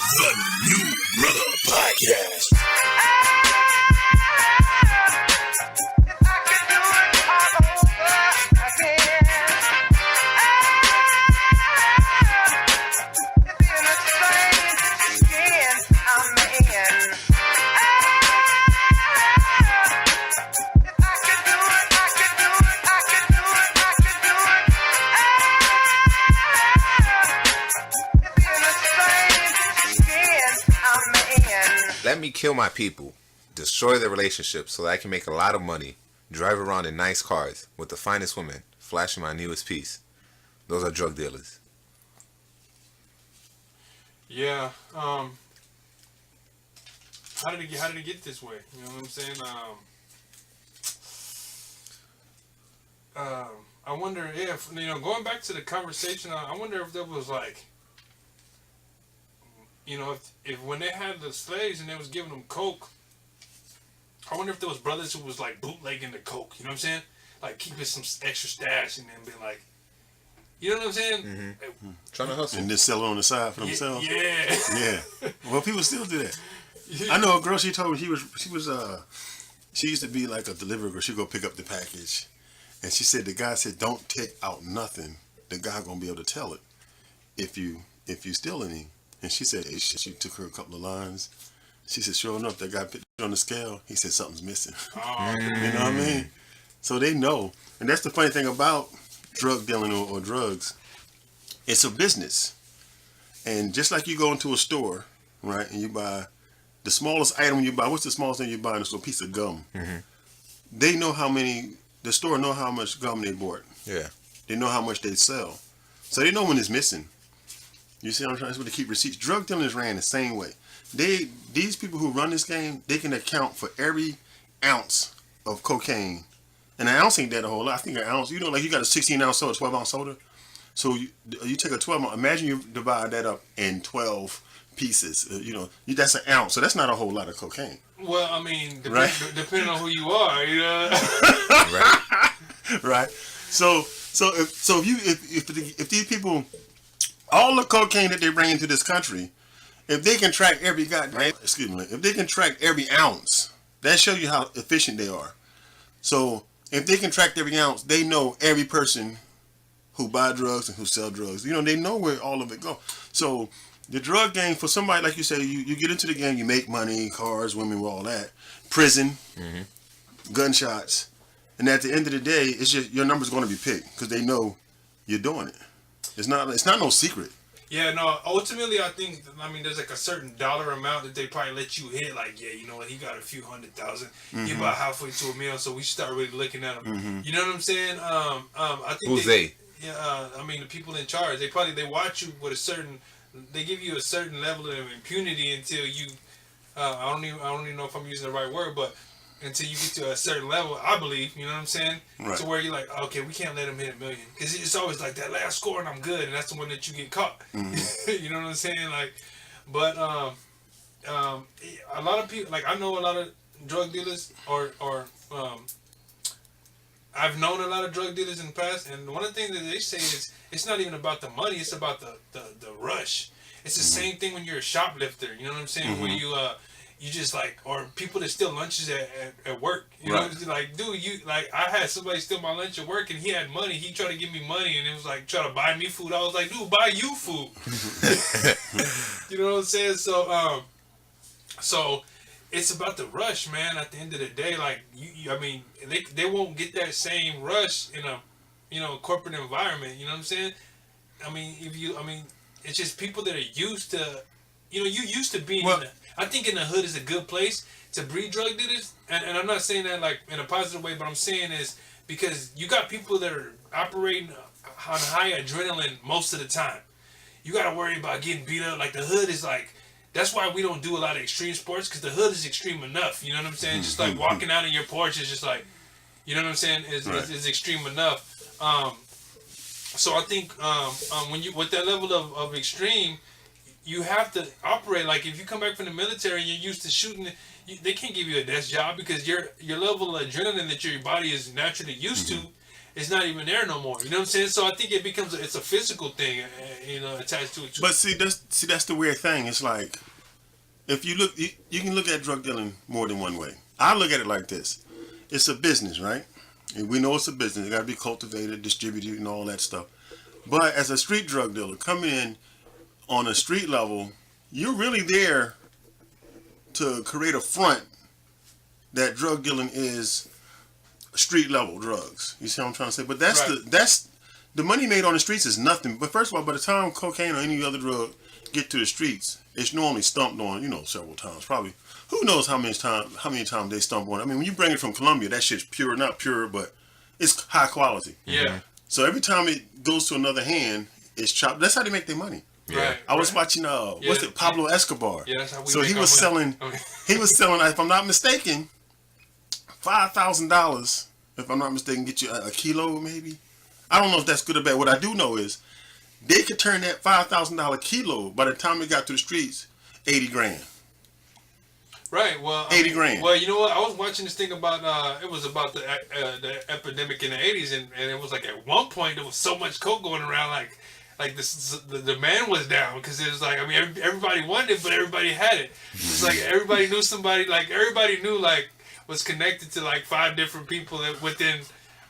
The New Brother Podcast. Let me kill my people, destroy their relationships so that I can make a lot of money, drive around in nice cars with the finest women, flashing my newest piece. Those are drug dealers. Yeah. How did it get this way? You know what I'm saying? I wonder if, going back to the conversation, I wonder if there was like, if when they had the slaves and they was giving them coke, I wonder if there was brothers who was like bootlegging the coke. You know what I'm saying? Like keeping some extra stash and then be like, you know what I'm saying? Mm-hmm. Trying to hustle and just sell it on the side for themselves. Yeah. Yeah. Well, people still do that. I know a girl. She told me she used to be like a delivery girl. She'd go pick up the package, and she said the guy said, "Don't take out nothing. The guy gonna be able to tell it if you steal any." And she said she took her a couple of lines. She said, "Sure enough, that guy put it on the scale. He said something's missing." Oh, You know what I mean? So they know, and that's the funny thing about drug dealing or drugs. It's a business, and just like you go into a store, right, and you buy the smallest item you buy. What's the smallest thing you buy in a store? A piece of gum. Mm-hmm. They know the store know how much gum they bought. Yeah. They know how much they sell, so they know when it's missing. You see what I'm trying to keep receipts. Drug dealing is ran the same way. These people who run this game, they can account for every ounce of cocaine. And an ounce ain't that a whole lot. I think an ounce, like you got a 16-ounce soda, 12-ounce soda. So you take a 12-ounce, imagine you divide that up in 12 pieces. That's an ounce. So that's not a whole lot of cocaine. Well, I mean, right? Depending on who you are, Right. Right. So if these people, all the cocaine that they bring into this country, if they can track if they can track every ounce, that shows you how efficient they are. So if they can track every ounce, they know every person who buy drugs and who sell drugs. They know where all of it go. So the drug game, for somebody like you say, you get into the game, you make money, cars, women, all that, prison, gunshots, and at the end of the day, it's just your number's going to be picked because they know you're doing it. It's not no secret. Yeah, no, ultimately I think, there's like a certain dollar amount that they probably let you hit, like, yeah, you know what, he got a few $100,000, he about halfway to $1 million, so we should start really looking at him. You know what I'm saying? I think Who's they? Yeah, the people in charge, they watch you with they give you a certain level of impunity until you, I don't even know if I'm using the right word, but until you get to a certain level, I believe, you know what I'm saying? Right. To where you're like, okay, we can't let him hit $1 million. Because it's always like that last score and I'm good, and that's the one that you get caught. You know what I'm saying? Like, but a lot of people, like I know a lot of drug dealers, or I've known a lot of drug dealers in the past, and one of the things that they say is it's not even about the money, it's about the rush. It's the same thing when you're a shoplifter, you know what I'm saying? Where you just like, or people that steal lunches at work. You know, it's like, dude, I had somebody steal my lunch at work and he had money. He tried to give me money and it was like, try to buy me food. I was like, dude, buy you food. You know what I'm saying? So it's about the rush, man. At the end of the day, like, they won't get that same rush in a, corporate environment. You know what I'm saying? It's just people that are used to, you used to being I think in the hood is a good place to breed drug dealers, and I'm not saying that like in a positive way, but I'm saying is because you got people that are operating on high adrenaline most of the time. You got to worry about getting beat up. Like the hood is like, that's why we don't do a lot of extreme sports, because the hood is extreme enough. You know what I'm saying? Just like walking out of your porch is just like, you know what I'm saying? Is extreme enough. So I think when you with that level of extreme, you have to operate like if you come back from the military and you're used to shooting, they can't give you a desk job because your level of adrenaline that your body is naturally used to, it's not even there no more. You know what I'm saying? So I think it becomes it's a physical thing, attached to it too. But that's the weird thing. It's like if you look, you can look at drug dealing more than one way. I look at it like this: it's a business, right? And we know it's a business. It got to be cultivated, distributed, and all that stuff. But as a street drug dealer, coming in on a street level, you're really there to create a front that drug dealing is street level drugs. You see what I'm trying to say? But that's the money made on the streets is nothing. But first of all, by the time cocaine or any other drug get to the streets, it's normally stumped on, several times. Probably, who knows how many times they stump on it. I mean, when you bring it from Colombia, that shit's pure, not pure, but it's high quality. Yeah. So every time it goes to another hand, it's chopped. That's how they make their money. Right. I was watching what's it, Pablo Escobar. Yeah, that's how we so make he was selling he was selling, if I'm not mistaken, $5,000, if I'm not mistaken, get you a kilo maybe. I don't know if that's good or bad. What I do know is they could turn that $5,000 kilo by the time it got to the streets, 80 grand. Right. Well, 80 grand. Well, you know what? I was watching this thing about it was about the epidemic in the 80s, and it was like at one point there was so much coke going around, like this, the demand was down because it was like, I mean, everybody wanted it, but everybody had it. It's like everybody knew somebody, like everybody knew, like was connected to like 5 different people that within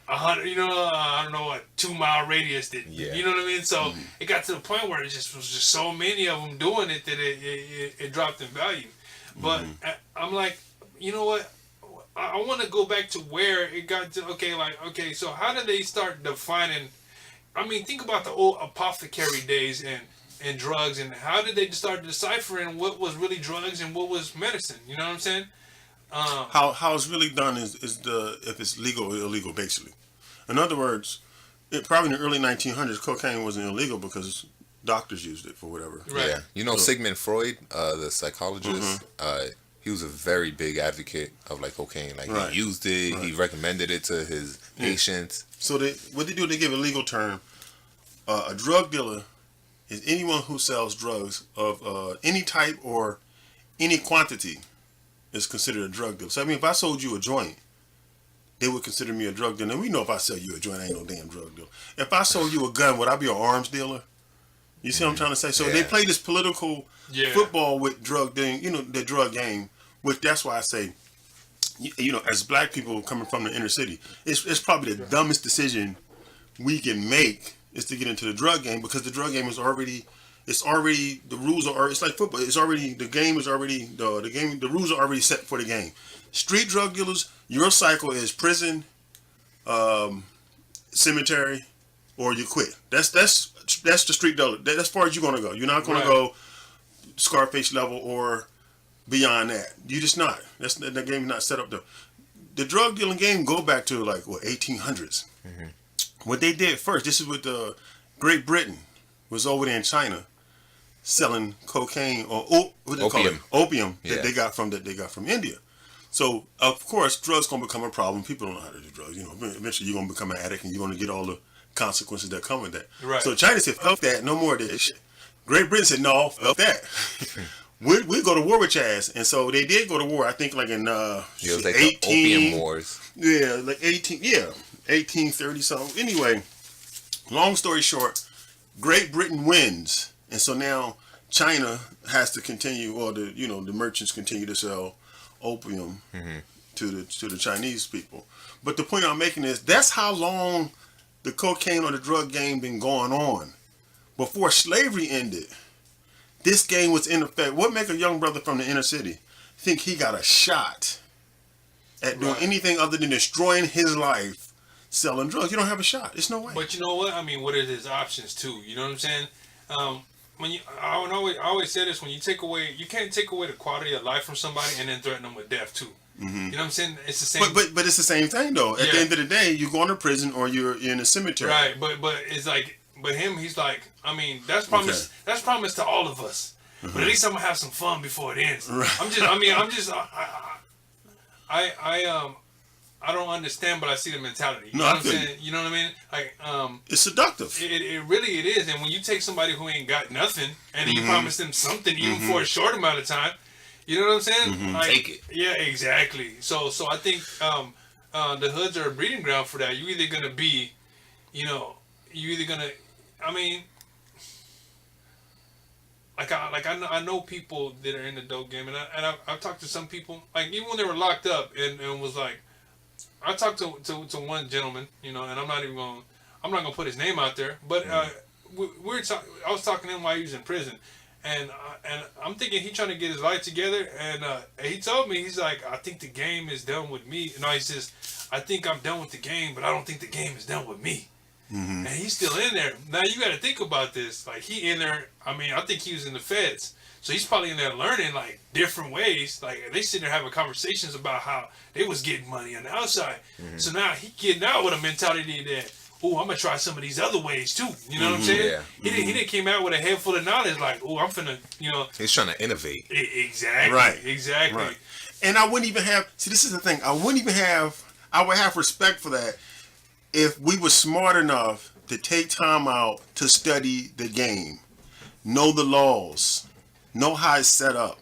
100, I don't know, what 2-mile radius did. Yeah. You know what I mean? So it got to the point where it just was just so many of them doing it that it dropped in value. But I'm like, you know what? I want to go back to where it got to. Okay, so how did they start defining? I mean, think about the old apothecary days and drugs, and how did they start deciphering what was really drugs and what was medicine? You know what I'm saying? How it's really done is if it's legal or illegal, basically. In other words, probably in the early 1900s, cocaine wasn't illegal because doctors used it for whatever. Right. Yeah. Sigmund Freud, the psychologist, he was a very big advocate of like cocaine. Like he used it, he recommended it to his patients. So what they do, they give a legal term. A drug dealer is anyone who sells drugs of any type or any quantity is considered a drug dealer. So I mean, if I sold you a joint, they would consider me a drug dealer. And we know if I sell you a joint, I ain't no damn drug dealer. If I sold you a gun, would I be an arms dealer? You see what I'm trying to say? So they play this political football with drug thing, the drug game, which that's why I say, as black people coming from the inner city, it's probably the dumbest decision we can make is to get into the drug game, because the drug game is already, the rules are, it's like football. It's already, the game is already, the rules are already set for the game. Street drug dealers, your cycle is prison, cemetery, or you quit. That's the street dealer. That's as far as you're gonna go. You're not gonna go Scarface level or beyond that. You just not. The game is not set up to. The drug dealing game go back to 1800s. What they did first, this is with Great Britain, was over there in China, selling cocaine or what they call it, opium that they got from India. So of course, drugs gonna become a problem. People don't know how to do drugs. Eventually you're gonna become an addict and you're gonna get all the consequences that come with that. Right. So China said, "Fuck that, no more of this shit." Great Britain said, "No, fuck that. we go to war with your ass." And so they did go to war. I think in it was like 18 the opium wars. Yeah, 1830 something. Anyway, long story short, Great Britain wins, and so now China has to continue, or the merchants continue to sell opium to the Chinese people. But the point I'm making is that's how long the cocaine or the drug game been going on. Before slavery ended, this game was in effect. What make a young brother from the inner city think he got a shot at doing anything other than destroying his life selling drugs? You don't have a shot. There's no way. But you know what? I mean, what are his options too? You know what I'm saying? I always say this: when you can't take away the quality of life from somebody and then threaten them with death too. You know what I'm saying? It's the same. But it's the same thing though. At the end of the day, you're going to prison or you're in a cemetery. Right. But it's like, he's like, I mean, that's promise. That's promise to all of us. But at least I'm gonna have some fun before it ends. Right. I don't understand, but I see the mentality. You know what I'm saying? You know what I mean? Like, it's seductive. It really is. And when you take somebody who ain't got nothing and you promise them something, even for a short amount of time, you know what I'm saying? Like, take it. Yeah, exactly. So I think the hoods are a breeding ground for that. You either gonna be, you know, you either gonna, I mean, I know people that are in the dope game, and I've talked to some people, like even when they were locked up, and was like, I talked to one gentleman, you know, and I'm not gonna put his name out there, but I was talking to him while he was in prison, and I'm thinking he trying to get his life together, and he told me, he's like, I think the game is done with me. No, he says, I think I'm done with the game, but I don't think the game is done with me. And he's still in there. Now you got to think about this. Like he in there. I mean, I think he was in the feds, so he's probably in there learning like different ways. Like they sitting there having conversations about how they was getting money on the outside. So now he getting out with a mentality that, oh, I'm gonna try some of these other ways too. You know what I'm saying? Yeah. He didn't came out with a head full of knowledge. Like, oh, I'm finna, you know. He's trying to innovate. Exactly. Right. Exactly. Right. And I wouldn't even have. See, this is the thing. I would have respect for that if we were smart enough to take time out to study the game, know the laws, know how it's set up.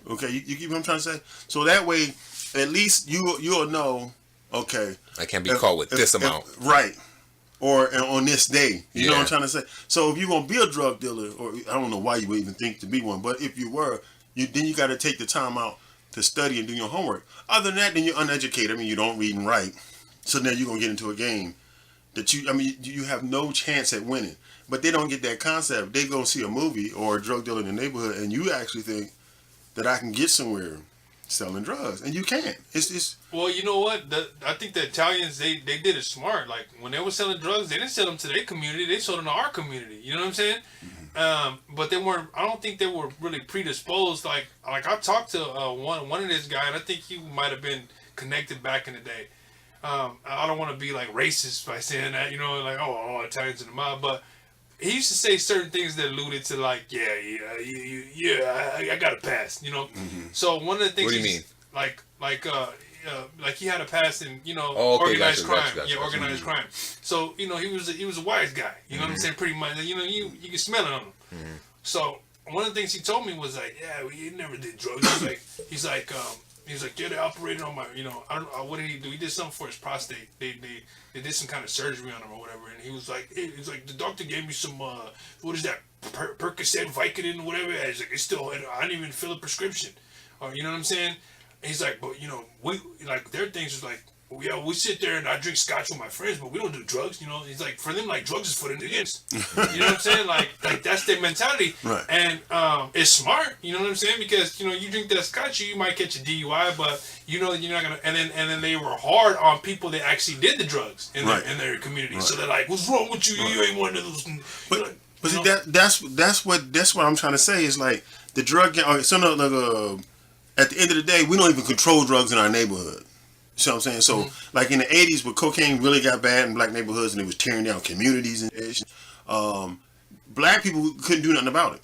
Okay, you get what I'm trying to say? So that way, at least you'll know, okay. I can't be caught with this amount. Right. Or on this day. You know what I'm Yeah. trying to say? So if you're going to be a drug dealer, or I don't know why you would even think to be one, but if you were, then you got to take the time out to study and do your homework. Other than that, then you're uneducated. I mean, you don't read and write. So now you're going to get into a game that you have no chance at winning. But they don't get that concept. They go see a movie or a drug dealer in the neighborhood, and you actually think that I can get somewhere selling drugs, and you can't. It's Well, you know what? I think the Italians they did it smart. Like when they were selling drugs, they didn't sell them to their community. They sold them to our community. You know what I'm saying? But they weren't. I don't think they were really predisposed. Like I talked to one of this guy, and I think he might have been connected back in the day. I don't want to be like racist by saying that, you know, like all Italians in the mob, but he used to say certain things that alluded to like, I got a pass, you know. So one of the things, What do you mean? Like he had a pass in, you know, gotcha, organized crime, gotcha. organized crime. So you know he was a wise guy, you know what I'm saying, pretty much. You know you can smell it on him. So one of the things he told me was like, yeah, he never did drugs. He's like, yeah, they operated on my, you know, I don't know, what did he do? He did something for his prostate. They did some kind of surgery on him or whatever. And he was like, the doctor gave me some, what is that, Percocet, Vicodin, whatever. He's like, it's still, I didn't even fill a prescription. Or, you know what I'm saying? And he's like, but, you know, we, like, their things is like, well, yeah, we sit there and I drink scotch with my friends, but we don't do drugs, you know. He's like, for them, like, drugs is for the niggas. You know what I'm saying? Like that's their mentality. Right. And it's smart, you know what I'm saying? Because, you know, you drink that scotch, you might catch a DUI, but you know you're not gonna. And then they were hard on people that actually did the drugs in their community. Right. So they're like, what's wrong with you? Right. You ain't one of those. But like, but see, that's what I'm trying to say is like the drug. So at the end of the day, we don't even control drugs in our neighborhood. You see what I'm saying? So, like in the 80s, where cocaine really got bad in black neighborhoods and it was tearing down communities and black people couldn't do nothing about it.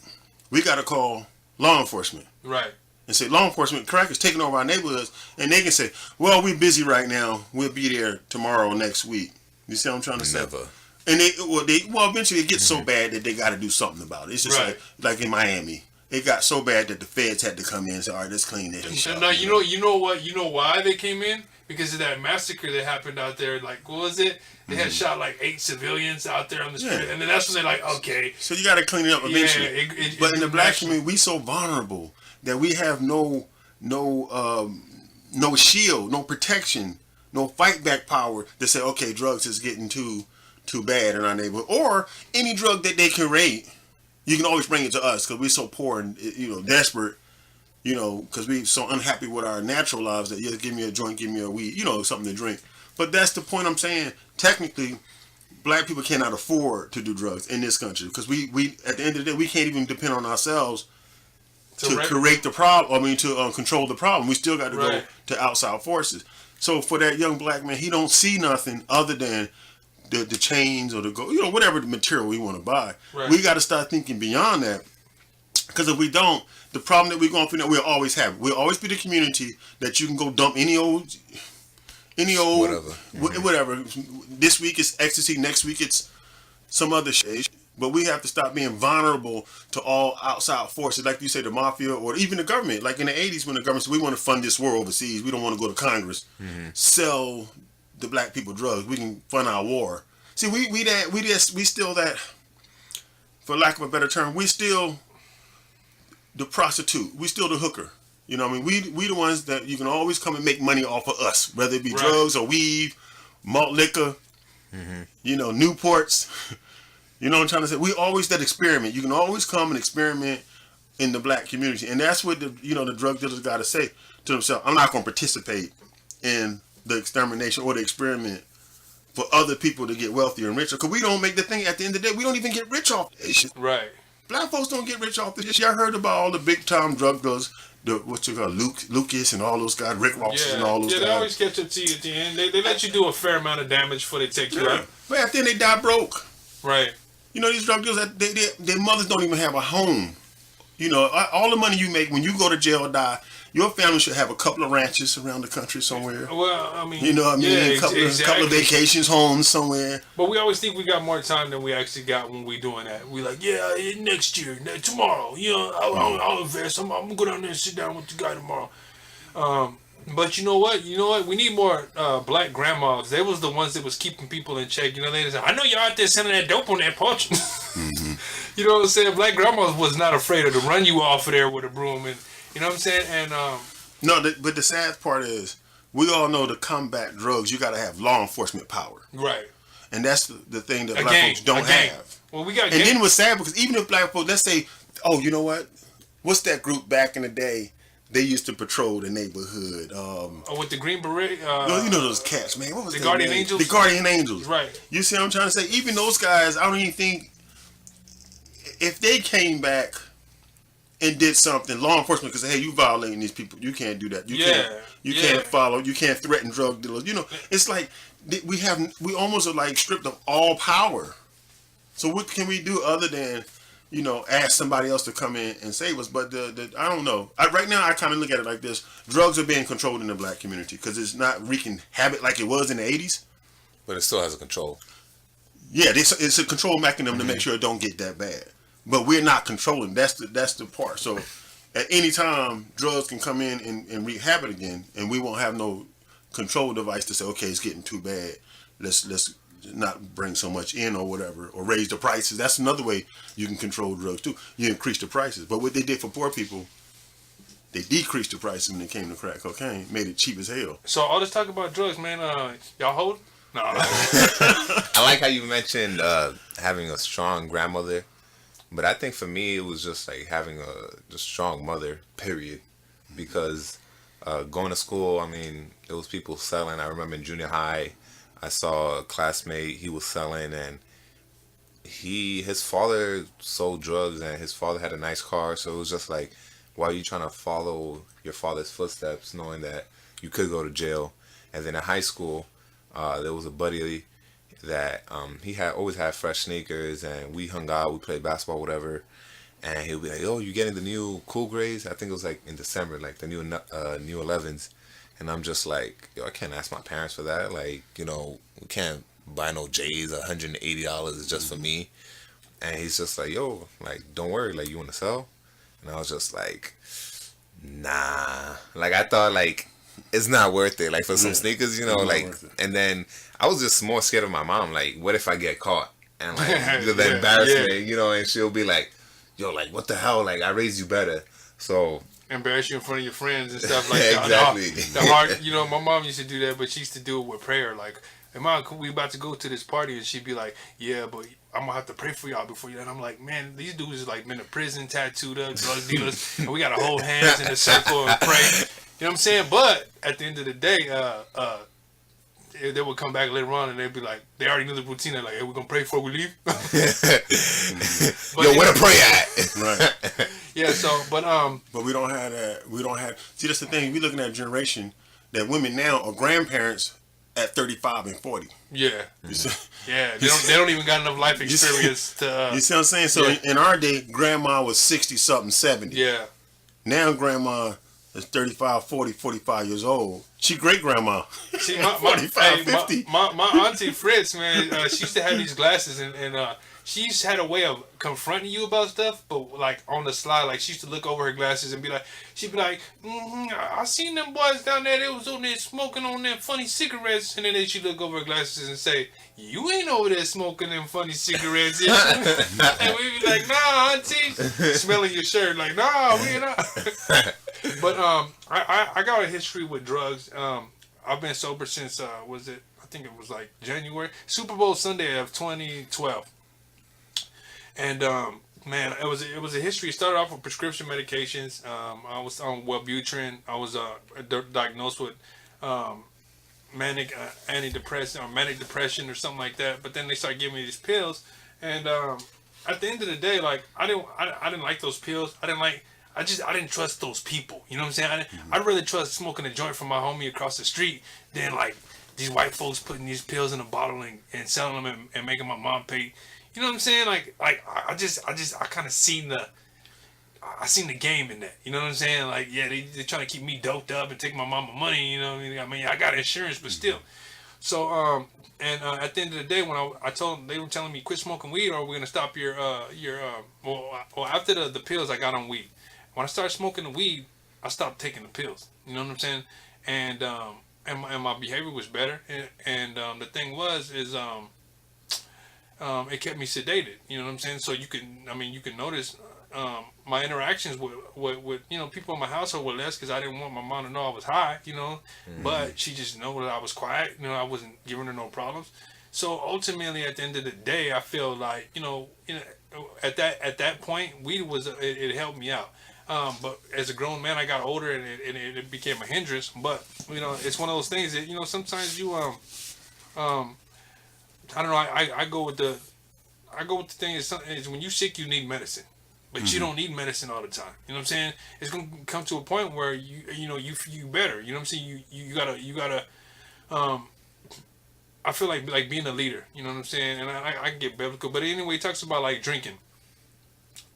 We got to call law enforcement. Right. And say, law enforcement, crack is taking over our neighborhoods. And they can say, well, we're busy right now. We'll be there tomorrow or next week. You see what I'm trying to say? Never. And eventually it gets so bad that they got to do something about it. It's just like in Miami. It got so bad that the feds had to come in and say, all right, let's clean this. No, you know why they came in? Because of that massacre that happened out there. Like, what was it? They had shot like 8 civilians out there on the street, and then that's when they're like, okay. So you got to clean it up eventually. But in the black community, we so vulnerable that we have no shield, no protection, no fight back power to say, okay, drugs is getting too bad in our neighborhood, or any drug that they can rate. You can always bring it to us because we're so poor and desperate. You know, because we're so unhappy with our natural lives that, yeah, give me a joint, give me a weed, something to drink. But that's the point I'm saying. Technically, black people cannot afford to do drugs in this country because we at the end of the day, we can't even depend on ourselves to correct the problem. I mean, to control the problem. We still got to go to outside forces. So for that young black man, he don't see nothing other than the chains or the gold, whatever the material we want to buy. Right. We got to start thinking beyond that. Because if we don't, the problem that we're going through now, we'll always have. We'll always be the community that you can go dump any old whatever. Whatever. This week it's ecstasy. Next week it's some other shit. But we have to stop being vulnerable to all outside forces, like you say, the mafia or even the government. Like in the 80s when the government said, we want to fund this war overseas. We don't want to go to Congress. Sell the black people drugs. We can fund our war. See, we still that, for lack of a better term, we still the prostitute. We still the hooker. You know what I mean? We the ones that you can always come and make money off of us, whether it be drugs or weed, malt liquor, Newports. You know what I'm trying to say? We always that experiment. You can always come and experiment in the black community. And that's what the drug dealers got to say to themselves. I'm not going to participate in the extermination or the experiment for other people to get wealthier and richer. Because we don't make the thing, at the end of the day, we don't even get rich off this shit. Right. Black folks don't get rich off this shit. Y'all heard about all the big time drug dealers, Lucas and all those guys, Rick Ross and all those guys. Yeah, they always catch up to you at the end. They let you do a fair amount of damage before they take you out. But after then they die broke. Right. These drug dealers, their mothers don't even have a home. All the money you make when you go to jail or die, your family should have a couple of ranches around the country somewhere. Well, I mean, a couple of vacations homes somewhere. But we always think we got more time than we actually got when we doing that. We like, next year, tomorrow, I'll invest. I'm gonna go down there and sit down with the guy tomorrow. But you know what? We need more black grandmas. They was the ones that was keeping people in check. They said, I know you're out there selling that dope on that porch. You know what I'm saying? Black grandmas was not afraid to run you off of there with a broom, and you know what I'm saying? And but the sad part is, we all know to combat drugs, you got to have law enforcement power. Right. And that's the thing that black folks don't have. Well, we got. And then what's sad, because even if black folks, let's say, oh, you know what? What's that group back in the day? They used to patrol the neighborhood. With the Green Beret? Those cats, man. What was the Guardian Angels? The Guardian Angels. Right. You see what I'm trying to say? Even those guys, I don't even think, if they came back and did something, law enforcement could say, hey, you violating these people. You can't do that. You can't follow. You can't threaten drug dealers. It's like we almost are like stripped of all power. So what can we do other than ask somebody else to come in and save us? But I don't know. Right now, I kind of look at it like this. Drugs are being controlled in the black community because it's not wreaking havoc like it was in the 80s. But it still has a control. Yeah, it's a control mechanism to make sure it don't get that bad. But we're not controlling. That's the part. So at any time, drugs can come in and wreak havoc again, and we won't have no control device to say, okay, it's getting too bad. Let's not bring so much in or whatever, or raise the prices. That's another way you can control drugs too. You increase the prices. But what they did for poor people, they decreased the prices when it came to crack cocaine, made it cheap as hell. So all this talk about drugs, man, y'all hold? No. I like how you mentioned having a strong grandmother, but I think for me it was just like having a strong mother, period. Because going to school, I mean, there was people selling. I remember in junior high, I saw a classmate, he was selling, and his father sold drugs, and his father had a nice car, so it was just like, why are you trying to follow your father's footsteps, knowing that you could go to jail? And then in high school, there was a buddy that he always had fresh sneakers, and we hung out, we played basketball, whatever, and he'll be like, oh, you getting the new cool grades? I think it was like in December, like the new 11s. And I'm just like, I can't ask my parents for that. Like, we can't buy no J's, $180 just for me. And he's just like, yo, like, don't worry, like, you want to sell? And I was just like, nah. Like, I thought, like, it's not worth it. Like, for some sneakers, and then I was just more scared of my mom. Like, what if I get caught? And, like, the embarrassment, and she'll be like, yo, like, what the hell? Like, I raised you better. So embarrass you in front of your friends and stuff like that. Exactly. The heart, my mom used to do that, but she used to do it with prayer. Like, hey, Mom, we about to go to this party, and she'd be like, yeah, but I'm gonna have to pray for y'all before you. And I'm like, man, these dudes is like been to prison, tattooed up, drug dealers, and we gotta hold hands in a circle and pray. You know what I'm saying? But at the end of the day, they would come back later on and they'd be like, they already knew the routine. They're like, hey, we're gonna pray before we leave. Yo, where to pray at? Right. Yeah. So, but we don't have that. We don't have. See, that's the thing. We looking at a generation that women now are grandparents at 35 and 40. Yeah. Yeah. They don't even got enough life experience to. You see what I'm saying? So in our day, grandma was 60 something, 70. Yeah. Now grandma is 35, 40, 45 years old. She great grandma. See, 45, 50. My auntie Fritz, man, she used to have these glasses, and she's had a way of confronting you about stuff, but like on the slide, like she used to look over her glasses and be like, she'd be like, I seen them boys down there. They was on there smoking on them funny cigarettes, and then she'd look over her glasses and say, you ain't over there smoking them funny cigarettes, is you? And we'd be like, nah, auntie, smelling your shirt, like, nah, we not. But I got a history with drugs. I've been sober since was it? I think it was like January, Super Bowl Sunday of 2012. And man, it was a history. It started off with prescription medications. I was on Wellbutrin. I was diagnosed with manic antidepressant or manic depression or something like that. But then they started giving me these pills, and at the end of the day, like I didn't like those pills. I didn't trust those people. You know what I'm saying? I'd rather trust smoking a joint from my homie across the street than like these white folks putting these pills in a bottle and selling them and making my mom pay. You know what I'm saying? Like I kind of seen the game in that. You know what I'm saying? Like, yeah, they're trying to keep me doped up and take my mama money. You know what I mean? I got insurance, but still. So at the end of the day, when I told them, they were telling me quit smoking weed or we're gonna stop your well after the pills I got on weed. When I started smoking the weed, I stopped taking the pills. You know what I'm saying? And my behavior was better. And the thing is it kept me sedated. You know what I'm saying? So you can notice my interactions with people in my household were less because I didn't want my mom to know I was high. You know, but she just knew that I was quiet. You know, I wasn't giving her no problems. So ultimately, at the end of the day, I feel like at that point, weed it helped me out. But as a grown man, I got older and it became a hindrance. But it's one of those things that sometimes you I don't know. I go with the thing is when you're sick, you need medicine, but you don't need medicine all the time. You know what I'm saying? It's gonna come to a point where you better. You know what I'm saying? You gotta. I feel like being a leader. You know what I'm saying? And I can get biblical, but anyway, he talks about like drinking.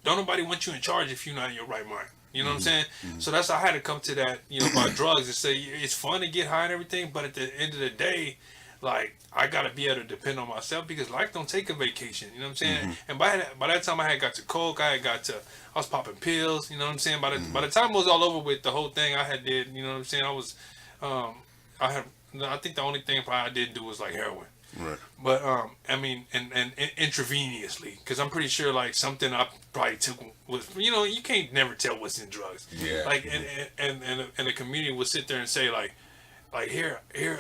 Don't nobody want you in charge if you're not in your right mind. You know what I'm saying? So that's how I had to come to that, about drugs and say it's fun to get high and everything, but at the end of the day, like I gotta be able to depend on myself because life don't take a vacation. You know what I'm saying? And by that time I had got to coke, I was popping pills. You know what I'm saying? By the time it was all over with the whole thing, I had did. You know what I'm saying? I think the only thing I didn't do was like heroin. Right. But and intravenously, because I'm pretty sure like something I probably took was you can't never tell what's in drugs. Yeah. Like and the community would sit there and say like here hey,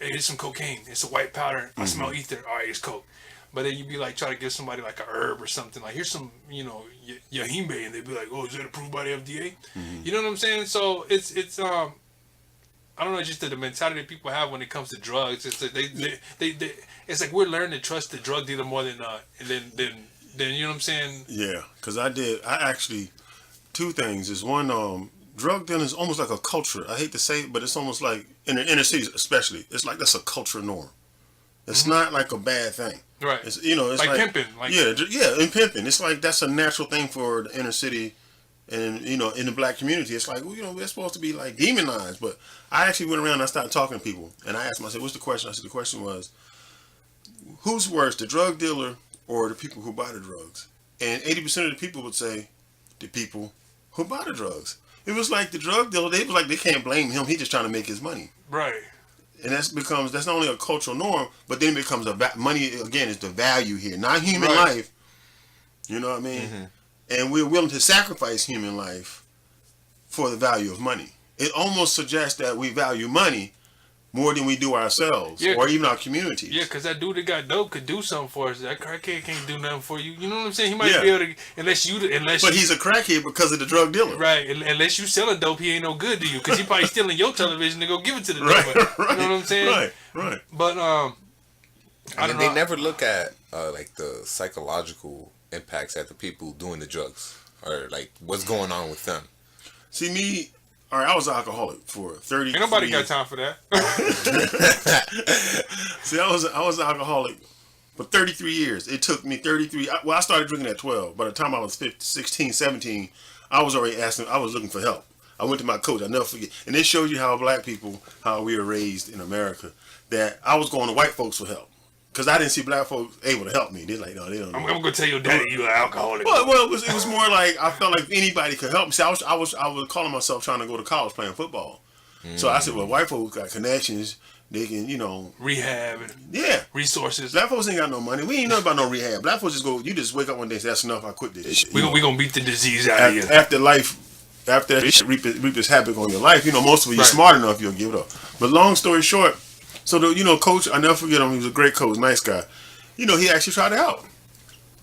it's some cocaine. It's a white powder. I smell ether. All right, it's coke. But then you'd be like try to give somebody like a herb or something like here's some yahimbe, and they'd be like, oh, is that approved by the FDA? You know what I'm saying? So it's I don't know, just the mentality that people have when it comes to drugs. It's like they it's like we're learning to trust the drug dealer more than you know what I'm saying? Yeah, because I actually two things is one drug dealing is almost like a culture. I hate to say it, but it's almost like in the inner cities especially. It's like that's a cultural norm. It's not like a bad thing. Right. It's it's like pimping. Like in pimping. It's like that's a natural thing for the inner city. And in the black community, it's like we're supposed to be like demonized. But I actually went around and I started talking to people, and I asked them, I said, "What's the question?" I said, "The question was, who's worse, the drug dealer or the people who buy the drugs?" And 80% of the people would say, "The people who buy the drugs." It was like the drug dealer. They was like they can't blame him. He's just trying to make his money. Right. And that's not only a cultural norm, but then it becomes money again is the value here, not human life. You know what I mean? And we're willing to sacrifice human life for the value of money. It almost suggests that we value money more than we do ourselves or even our community. Yeah, because that dude that got dope could do something for us. That crackhead can't do nothing for you. You know what I'm saying? He might be able to, But he's a crackhead because of the drug dealer. Right. Unless you selling dope, he ain't no good to you because he probably stealing your television to go give it to the dope. Right. You know what I'm saying? Right. But they never look at like the psychological impacts at the people doing the drugs or like what's going on with them. See me, all right, I was an alcoholic for 30 ain't nobody years. got time for that. See, I was an alcoholic for 33 years. It took me 33. I started drinking at 12. By the time I was 15, 16, 17, I was already I was looking for help. I went to my coach. I'll never forget. And it shows you how black people, how we were raised in America, that I was going to white folks for help. because I didn't see black folks able to help me. They're like, no, they don't know. I'm gonna tell your daddy you an alcoholic. Well, it was more like I felt like anybody could help me. See, I was calling myself trying to go to college playing football. So I said, well, white folks got connections. They can, rehab and resources. Black folks ain't got no money. We ain't know about no rehab. Black folks just go. You just wake up one day and say, that's enough. I quit this shit. We gonna beat the disease out of you. After that shit reap its havoc on your life. Most of it, you're smart enough, you'll give it up. But long story short, so coach, I never forget him. He was a great coach, nice guy. He actually tried to help.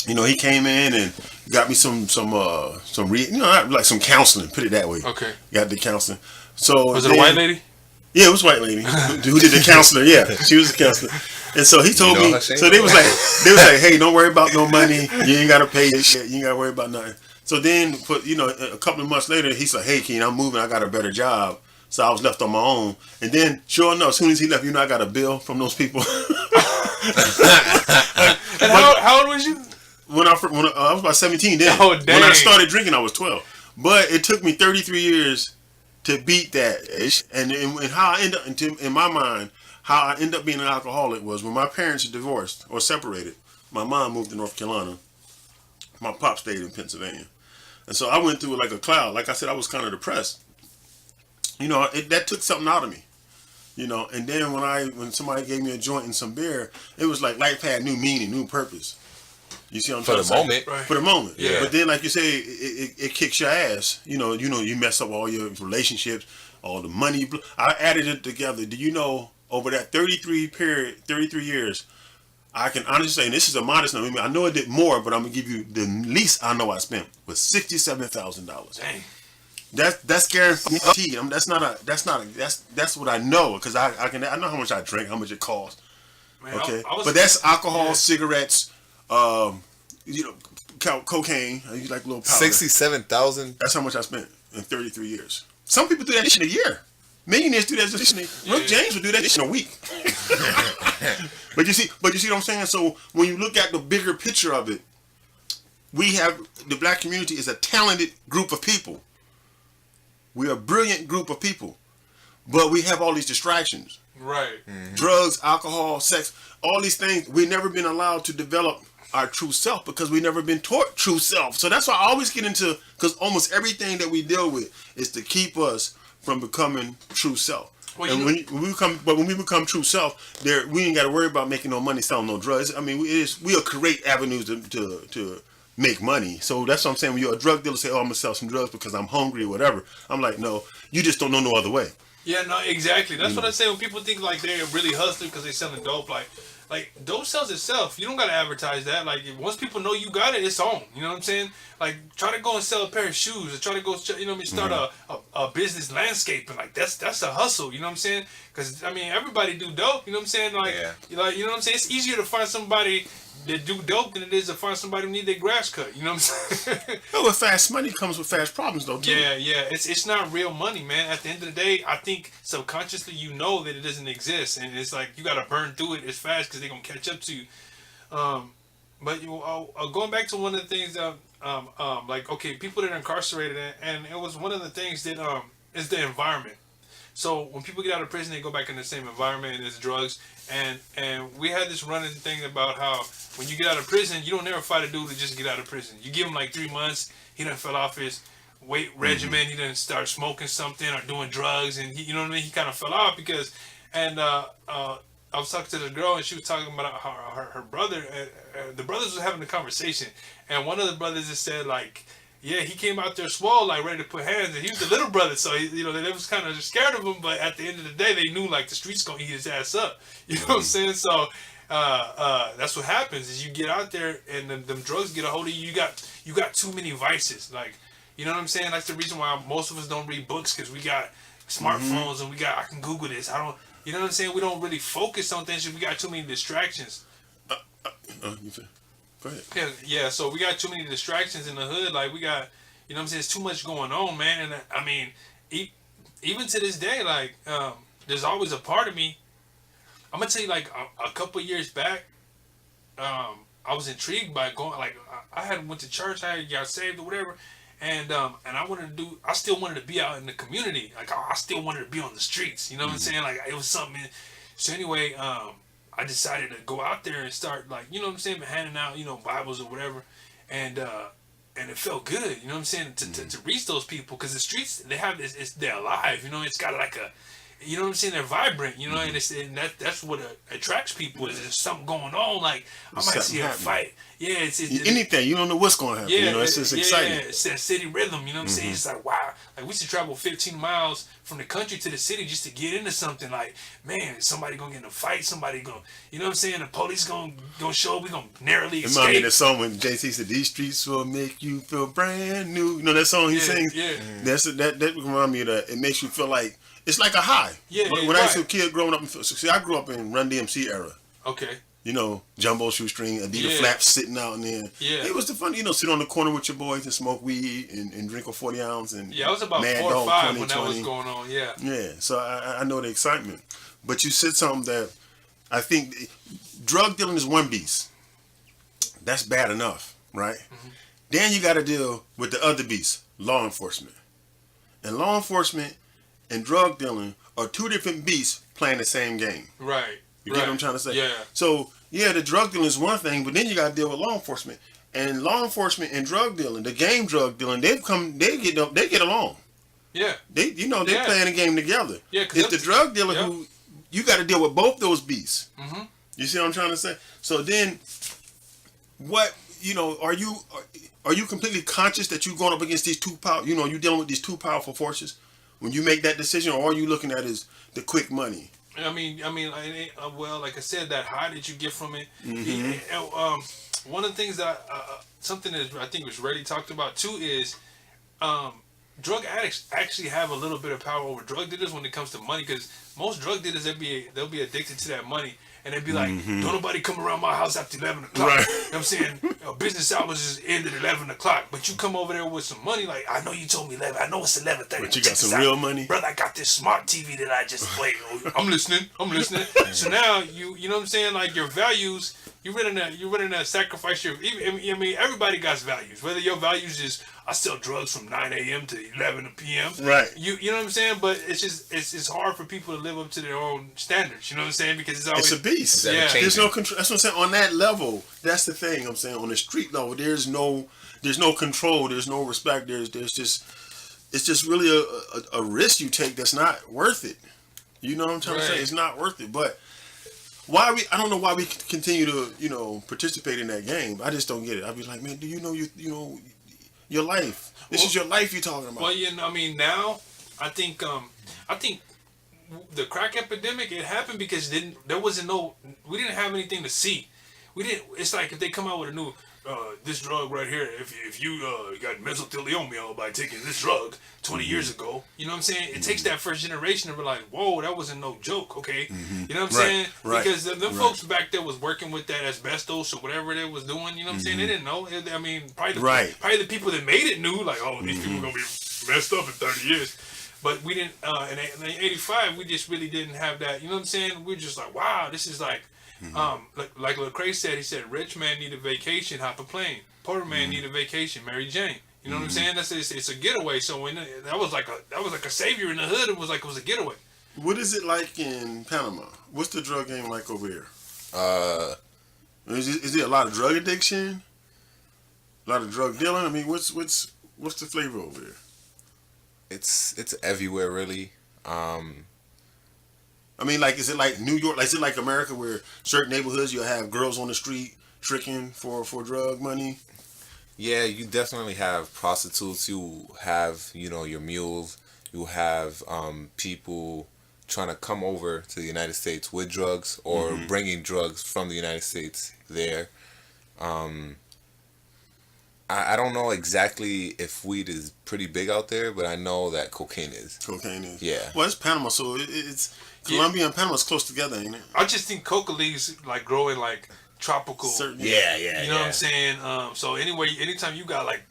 He came in and got me some like some counseling. Put it that way. Okay. Got the counseling. So was it a white lady? Yeah, it was a white lady who did the counselor. Yeah, she was a counselor. And so he told me. So they was like, hey, don't worry about no money. You ain't gotta pay this shit. You ain't gotta worry about nothing. So then, a couple of months later, he said, hey, Keen, I'm moving. I got a better job. So I was left on my own. And then, sure enough, as soon as he left, I got a bill from those people. And how old was you? When I was about 17 then. Oh, dang. When I started drinking, I was 12. But it took me 33 years to beat that. And how I end up, in my mind, how I end up being an alcoholic was when my parents divorced or separated. My mom moved to North Carolina. My pop stayed in Pennsylvania. And so I went through it like a cloud. Like I said, I was kind of depressed. That took something out of me. And then when somebody gave me a joint and some beer, it was like life had new meaning, new purpose. You see what I'm trying to say? For the moment. Yeah. But then, like you say, it kicks your ass. You mess up all your relationships, all the money. I added it together. Do you know, over that 33 years, I can honestly say, and this is a modest number. I know I did more, but I'm gonna give you the least I know I spent was $67,000. Dang. That's guaranteed. That's what I know, because I know how much I drink, how much it costs. Man, okay, but that's alcohol, cigarettes, cocaine. I use like little powder. 67,000. That's how much I spent in 33 years. Some people do that shit in a year. Millionaires do that shit. Rick James would do that shit in a week. But you see what I'm saying? So when you look at the bigger picture of it, the black community is a talented group of people. We're a brilliant group of people, but we have all these distractions. Right. Mm-hmm. Drugs, alcohol, sex, all these things. We've never been allowed to develop our true self because we've never been taught true self. So that's why I always get into, because almost everything that we deal with is to keep us from becoming true self. Well, and when we become true self, we ain't got to worry about making no money selling no drugs. I mean, we'll create avenues to make money. So that's what I'm saying. When you're a drug dealer, say, "Oh, I'm gonna sell some drugs because I'm hungry or whatever." I'm like, no, you just don't know no other way. Yeah, no, exactly. That's what I say when people think like they're really hustling because they're selling dope. Like dope sells itself. You don't gotta advertise that. Like once people know you got it, it's on. You know what I'm saying? Like try to go and sell a pair of shoes, or try to go, start a business landscaping. Like that's a hustle. You know what I'm saying? Because everybody do dope. You know what I'm saying? Like, you know what I'm saying? It's easier to find somebody that do dope than it is to find somebody who need their grass cut. You know what I'm saying? But with fast money comes with fast problems, though. Too. Yeah. It's not real money, man. At the end of the day, I think subconsciously you know that it doesn't exist, and it's like you gotta burn through it as fast because they're gonna catch up to you. But going back to one of the things, people that are incarcerated, and it was one of the things that is the environment. So when people get out of prison, they go back in the same environment, and there's drugs. And we had this running thing about how when you get out of prison, you don't never fight a dude to just get out of prison. You give him like 3 months, he done fell off his weight regimen, he done start smoking something or doing drugs, and he kind of fell off because, I was talking to the girl, and she was talking about her brother. The brothers was having a conversation, and one of the brothers just said like, yeah, he came out there swole, like ready to put hands, and he was the little brother, so they was kind of scared of him. But at the end of the day, they knew like the streets gonna eat his ass up. You know what I'm saying? So that's what happens is you get out there, and them drugs get a hold of you. You got too many vices, like you know what I'm saying. That's the reason why most of us don't read books, because we got smartphones and I can Google this. I don't. You know what I'm saying? We don't really focus on things. We got too many distractions. Go ahead. Yeah. So we got too many distractions in the hood. Like we got, you know what I'm saying? It's too much going on, man. And even to this day, like, there's always a part of me. I'm gonna tell you, like, a couple of years back, I was intrigued by going. Like, I had went to church, I had got saved or whatever, and I still wanted to be out in the community. Like, I still wanted to be on the streets. You know what I'm saying? Like, it was something. So anyway, I decided to go out there and start like, you know what I'm saying, handing out, Bibles or whatever, and it felt good, you know what I'm saying, to reach those people, because the streets, they have this, they're alive, it's got like a, you know what I'm saying, they're vibrant, and that's what attracts people, is there's something going on, like I might see a fight, it's anything, you don't know what's going to happen, it's just exciting. Yeah, it's that city rhythm, you know what I'm saying, it's like, wow, like we should travel 15 miles from the country to the city just to get into something, like, man, somebody gonna get in a fight, somebody gonna, you know what I'm saying, the police gonna show up, we gonna narrowly escape. Remind me of that song when JC said, "These streets will make you feel brand new." You know that song he sings? Yeah. That remind me of that. It makes you feel like, it's like a high. Yeah, when I was a kid growing up, see, I grew up in Run DMC era. Okay. Jumbo shoestring, Adidas flaps sitting out in there. Yeah. It was the fun, sit on the corner with your boys and smoke weed and drink a 40 ounce. And I was about Mad 4 or Dog 5 20, when that was going on, yeah. Yeah, so I know the excitement. But you said something that I think, drug dealing is one beast. That's bad enough, right? Mm-hmm. Then you got to deal with the other beast, law enforcement. And law enforcement and drug dealing are two different beasts playing the same game. Right. You get what I'm trying to say? Yeah. So, the drug dealing is one thing, but then you got to deal with law enforcement. And law enforcement and drug dealing, the game drug dealing, they get along. Yeah. They're playing a game together. Yeah, it's the drug dealer who, you got to deal with both those beasts. Mm-hmm. You see what I'm trying to say? So then, what, are you completely conscious that you're going up against these two you're dealing with these two powerful forces when you make that decision, or are you looking at is the quick money? I mean, well, like I said, that high that you get from it. Mm-hmm. One of the things that something that I think was already talked about too is drug addicts actually have a little bit of power over drug dealers when it comes to money, because most drug dealers they'll be addicted to that money, and they'd be like, don't nobody come around my house after 11 o'clock. Right. You know what I'm saying? Business hours is ended at 11 o'clock, but you come over there with some money, like, I know you told me 11, I know it's 11:30. But you got some real money? Brother, I got this smart TV that I just played. I'm listening. So now, you know what I'm saying, like, your values, you're ready to sacrifice your, everybody got values, whether your values is, I sell drugs from 9 a.m. to 11 p.m. Right. You know what I'm saying? But it's just, it's hard for people to live up to their own standards. You know what I'm saying? Because it's always... It's a beast. Yeah. There's no control. That's what I'm saying. On that level, that's the thing I'm saying. On the street level, there's no control. There's no respect. There's just... It's just really a risk you take that's not worth it. You know what I'm trying to say? It's not worth it. But I don't know why we continue to, participate in that game. I just don't get it. I'd be like, man, do you know your life? This is your life you're talking about. Well, now I think the crack epidemic, it happened because we didn't have anything to see. It's like if they come out with a new this drug right here, if you got mesothelioma by taking this drug 20 years ago, you know what I'm saying? It takes that first generation to be like, whoa, that wasn't no joke, okay? You know what I'm saying? Right. Because them folks back there was working with that asbestos or whatever they was doing, you know what I'm saying? They didn't know. Probably the people that made it knew, like, oh, these people are going to be messed up in 30 years. But we didn't, in 85, we just really didn't have that, you know what I'm saying? We were just like, wow, this is like, like Lecrae said, he said, rich man need a vacation, hop a plane. Poor man need a vacation, Mary Jane. You know what I'm saying? It's a getaway. So when that was like a savior in the hood. It was a getaway. What is it like in Panama? What's the drug game like over here? Is there a lot of drug addiction? A lot of drug dealing? I mean, what's the flavor over here? It's everywhere, really. I mean, like, is it like New York? Like, is it like America, where certain neighborhoods you'll have girls on the street tricking for drug money? Yeah, you definitely have prostitutes. You have, your mules. You have people trying to come over to the United States with drugs, or bringing drugs from the United States there. I don't know exactly if weed is pretty big out there, but I know that cocaine is. Cocaine is. Yeah. Well, it's Panama, so it's Colombia and Panama's close together, ain't it? I just think coca leaves like growing like tropical. Yeah. You know what I'm saying? So anyway, anytime you got like,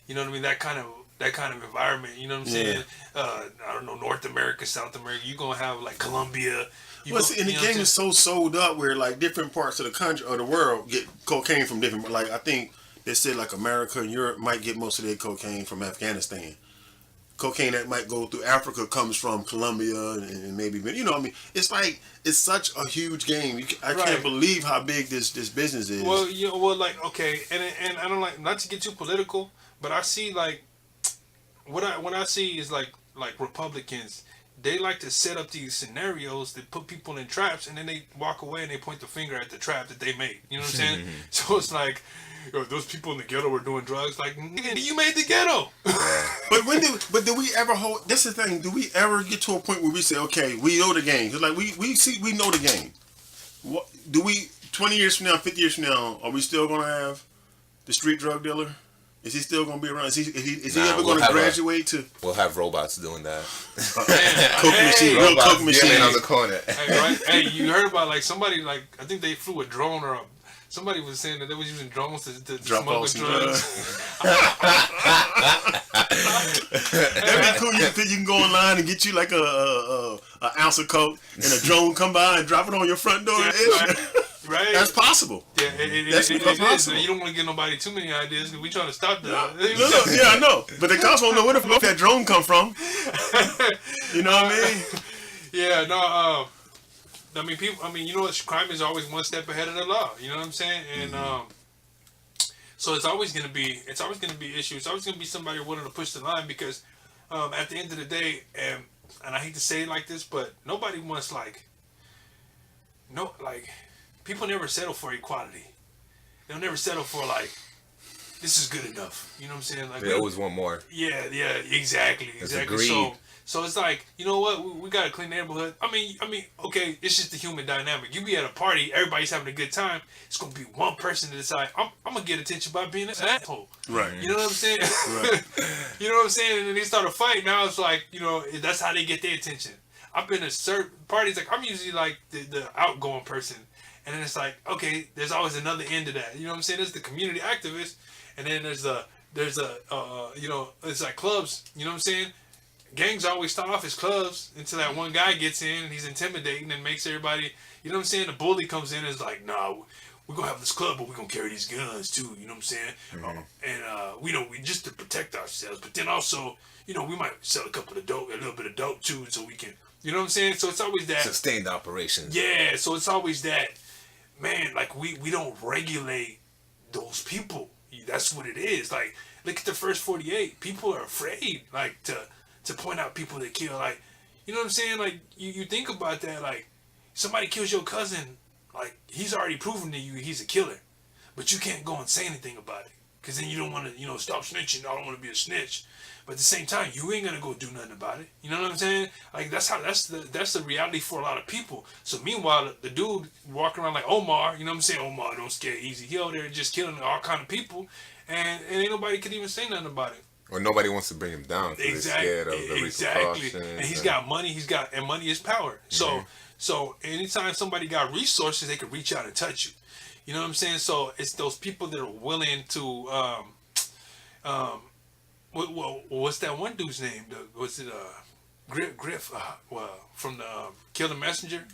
you know what I mean, that kind of environment, you know what I'm saying? I don't know, North America, South America, you're gonna have like Colombia. And the game is so sold up where like different parts of the country or the world get cocaine from different. Like, I think they said like America and Europe might get most of their cocaine from Afghanistan. cocaine that might go through Africa comes from Colombia and maybe, you know, I mean, it's like, it's such a huge game. I can't believe how big this business is. Well, like, okay, and I don't like, not to get too political, but I see, like, what I see is like Republicans, they like to set up these scenarios that put people in traps, and then they walk away and they point the finger at the trap that they made. You know what I'm saying? So it's like, those people in the ghetto were doing drugs. Like, nigga, you made the ghetto. But do we ever hold? That's the thing. Do we ever get to a point where we say, okay, we know the game? Cause like we know the game. What do we? 20 years from now, 50 years from now, are we still gonna have the street drug dealer? Is he still gonna be around? Is he ever gonna graduate to? We'll have robots doing that. Coke machine, real Coke machine on the corner. Hey, you heard about like somebody, like, I think they flew a drone, or somebody was saying that they was using drones to smuggle drugs. That'd be cool. You can go online and get you like a ounce of coke, and a drone come by and drop it on your front door. Right. That's possible. Yeah, that's possible. You don't want to give nobody too many ideas because we trying to stop that. No, yeah, I know. But the cops won't know where that drone come from. You know what I mean? Yeah, no. I mean, people. I mean, you know what? Crime is always one step ahead of the law. You know what I'm saying? And so it's always gonna be an issue. It's always gonna be somebody willing to push the line because at the end of the day, and I hate to say it like this, but nobody wants people never settle for equality. They'll never settle for like, this is good enough. You know what I'm saying? Like, they always want more. Yeah, exactly. So it's like, you know what? We got a clean neighborhood. I mean, okay, it's just the human dynamic. You be at a party, everybody's having a good time. It's gonna be one person to decide, I'm gonna get attention by being an asshole. Right. You know what I'm saying? Right. You know what I'm saying? And then they start a fight. Now it's like, you know, that's how they get their attention. I've been to certain parties, like I'm usually like the outgoing person. And then it's like, okay, there's always another end to that. You know what I'm saying? There's the community activist, and then there's you know, it's like clubs. You know what I'm saying? Gangs always start off as clubs until that one guy gets in and he's intimidating and makes everybody, you know what I'm saying? The bully comes in and is like, nah, we're going to have this club, but we're going to carry these guns too. You know what I'm saying? And we just to protect ourselves. But then also, you know, we might sell a little bit of dope too, so we can, you know what I'm saying? So it's always that. Sustained operations. Yeah, so it's always that. Man, like we don't regulate those people. That's what it is. Like, look at the first 48. People are afraid, like, to point out people that kill. Like, you know what I'm saying? Like, you think about that. Like, somebody kills your cousin. Like, he's already proven to you he's a killer, but you can't go and say anything about it because then you don't want to, you know, stop snitching. I don't want to be a snitch. But at the same time, you ain't gonna go do nothing about it. You know what I'm saying? Like that's the reality for a lot of people. So meanwhile, the dude walking around like Omar, you know what I'm saying? Omar don't scare easy. He out there just killing all kind of people, and ain't nobody could even say nothing about it. Or nobody wants to bring him down because they're scared of the repercussions. And he's got money. And money is power. So anytime somebody got resources, they could reach out and touch you. You know what I'm saying? So it's those people that are willing to what's that one dude's name? Was it Griff? From the Kill the Messenger.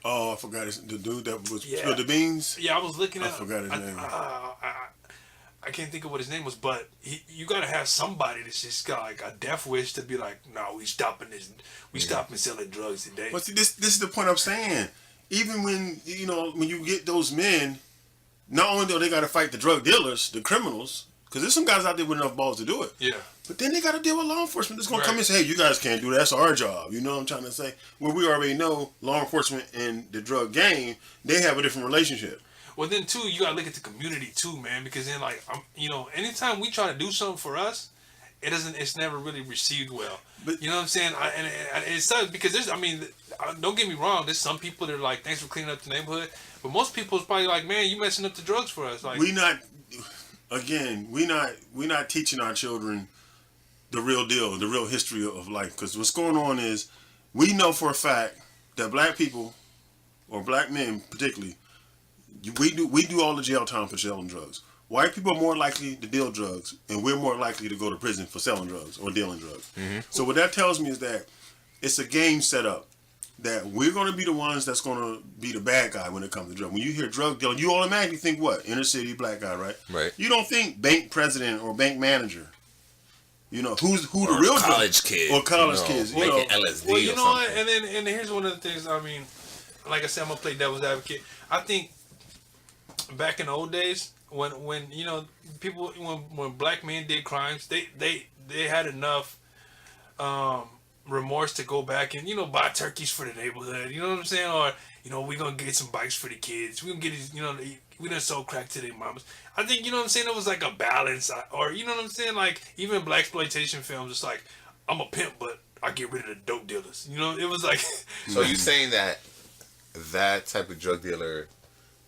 Oh, I forgot the dude that was spilled the beans. Yeah, I was looking at. I forgot his name. I can't think of what his name was, but you gotta have somebody that's just got like a death wish to be like, no, we stopping this. We stopping selling drugs today. But see, this is the point I'm saying. Even when you get those men, not only do they got to fight the drug dealers, the criminals. Because there's some guys out there with enough balls to do it. Yeah. But then they got to deal with law enforcement that's going to come in and say, hey, you guys can't do that. That's our job. You know what I'm trying to say? Where we already know law enforcement and the drug game, they have a different relationship. Well, then, too, you got to look at the community, too, man. Because then, like, anytime we try to do something for us, it's never really received well. But you know what I'm saying? And it sucks because don't get me wrong. There's some people that are like, thanks for cleaning up the neighborhood. But most people is probably like, man, you messing up the drugs for us. Like, we're not teaching our children the real deal, the real history of life. Because what's going on is we know for a fact that black people, or black men particularly, we do all the jail time for selling drugs. White people are more likely to deal drugs, and we're more likely to go to prison for selling drugs or dealing drugs. Mm-hmm. So what that tells me is that it's a game set up. That we're going to be the ones that's going to be the bad guy when it comes to drugs. When you hear drug dealing, you automatically think what? Inner city black guy, right? Right. You don't think bank president or bank manager. You know, who the Or real college kids. or college kids. You making know, LSD Well, you or know something. what? And here's one of the things. I mean, like I said, I'm gonna play devil's advocate. I think back in the old days, when you know people when black men did crimes, they had enough remorse to go back and buy turkeys for the neighborhood. You know what I'm saying? Or we gonna get some bikes for the kids. We gonna get these. We done sold crack to their mamas. I think what I'm saying. It was like a balance, or you know what I'm saying. Like even black exploitation films, it's like I'm a pimp, but I get rid of the dope dealers. It was like. So you saying that type of drug dealer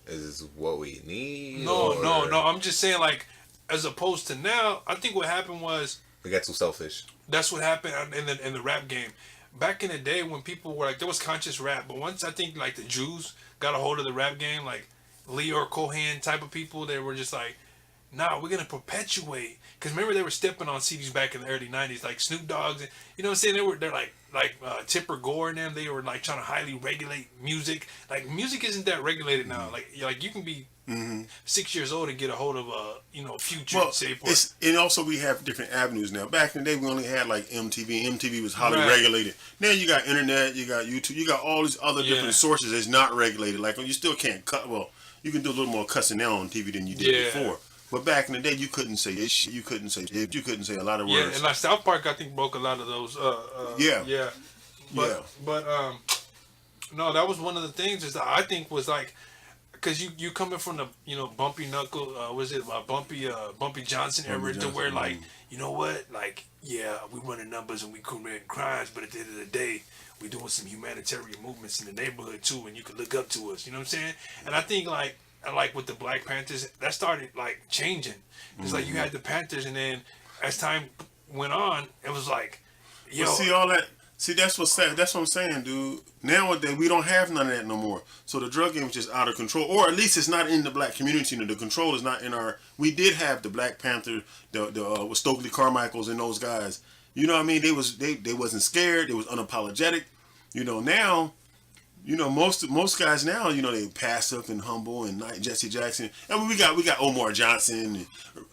is what we need? No. I'm just saying, like, as opposed to now, I think what happened was We got too selfish. that's what happened in the rap game. Back in the day when people were like, there was conscious rap, but once I think like the Jews got a hold of the rap game, like Leo Cohen type of people, they were just like, nah, we're gonna perpetuate. Because remember they were stepping on CDs back in the early '90s, like Snoop Dogg's. You know what I'm saying? They're like Tipper Gore and them. They were like trying to highly regulate music. Like music isn't that regulated now. Like you can be 6 years old and get a hold of Future. well, say for and also we have different avenues now. Back in the day, we only had like MTV. MTV was highly Right. regulated. Now you got internet, you got YouTube, you got all these other different sources that's not regulated. Like you still can't cut. Well, you can do a little more cussing now on TV than you did before. But back in the day, you couldn't say this shit. You couldn't say it. You couldn't say a lot of words. Yeah, and like South Park, I think broke a lot of those. Yeah. But no, that was one of the things is that I think was like, because you coming from the bumpy knuckle, was it Bumpy Johnson era Bumpy to Johnson, where like you know what, like yeah, we running numbers and we committing crimes, but at the end of the day, we doing some humanitarian movements in the neighborhood too, and you can look up to us. You know what I'm saying? And I think like with the Black Panthers, that started like changing. It's like you had the Panthers, and then as time went on, it was like, yo, But see all that. See, that's what's sad. That's what I'm saying, dude. Nowadays, we don't have none of that no more. So the drug game is just out of control, or at least it's not in the black community. The control is not in our. We did have the Black Panther, with Stokely Carmichaels and those guys. You know what I mean? They wasn't scared. They was unapologetic. Now. Most guys now, they passive and humble and like Jesse Jackson. I mean, we got Omar Johnson, and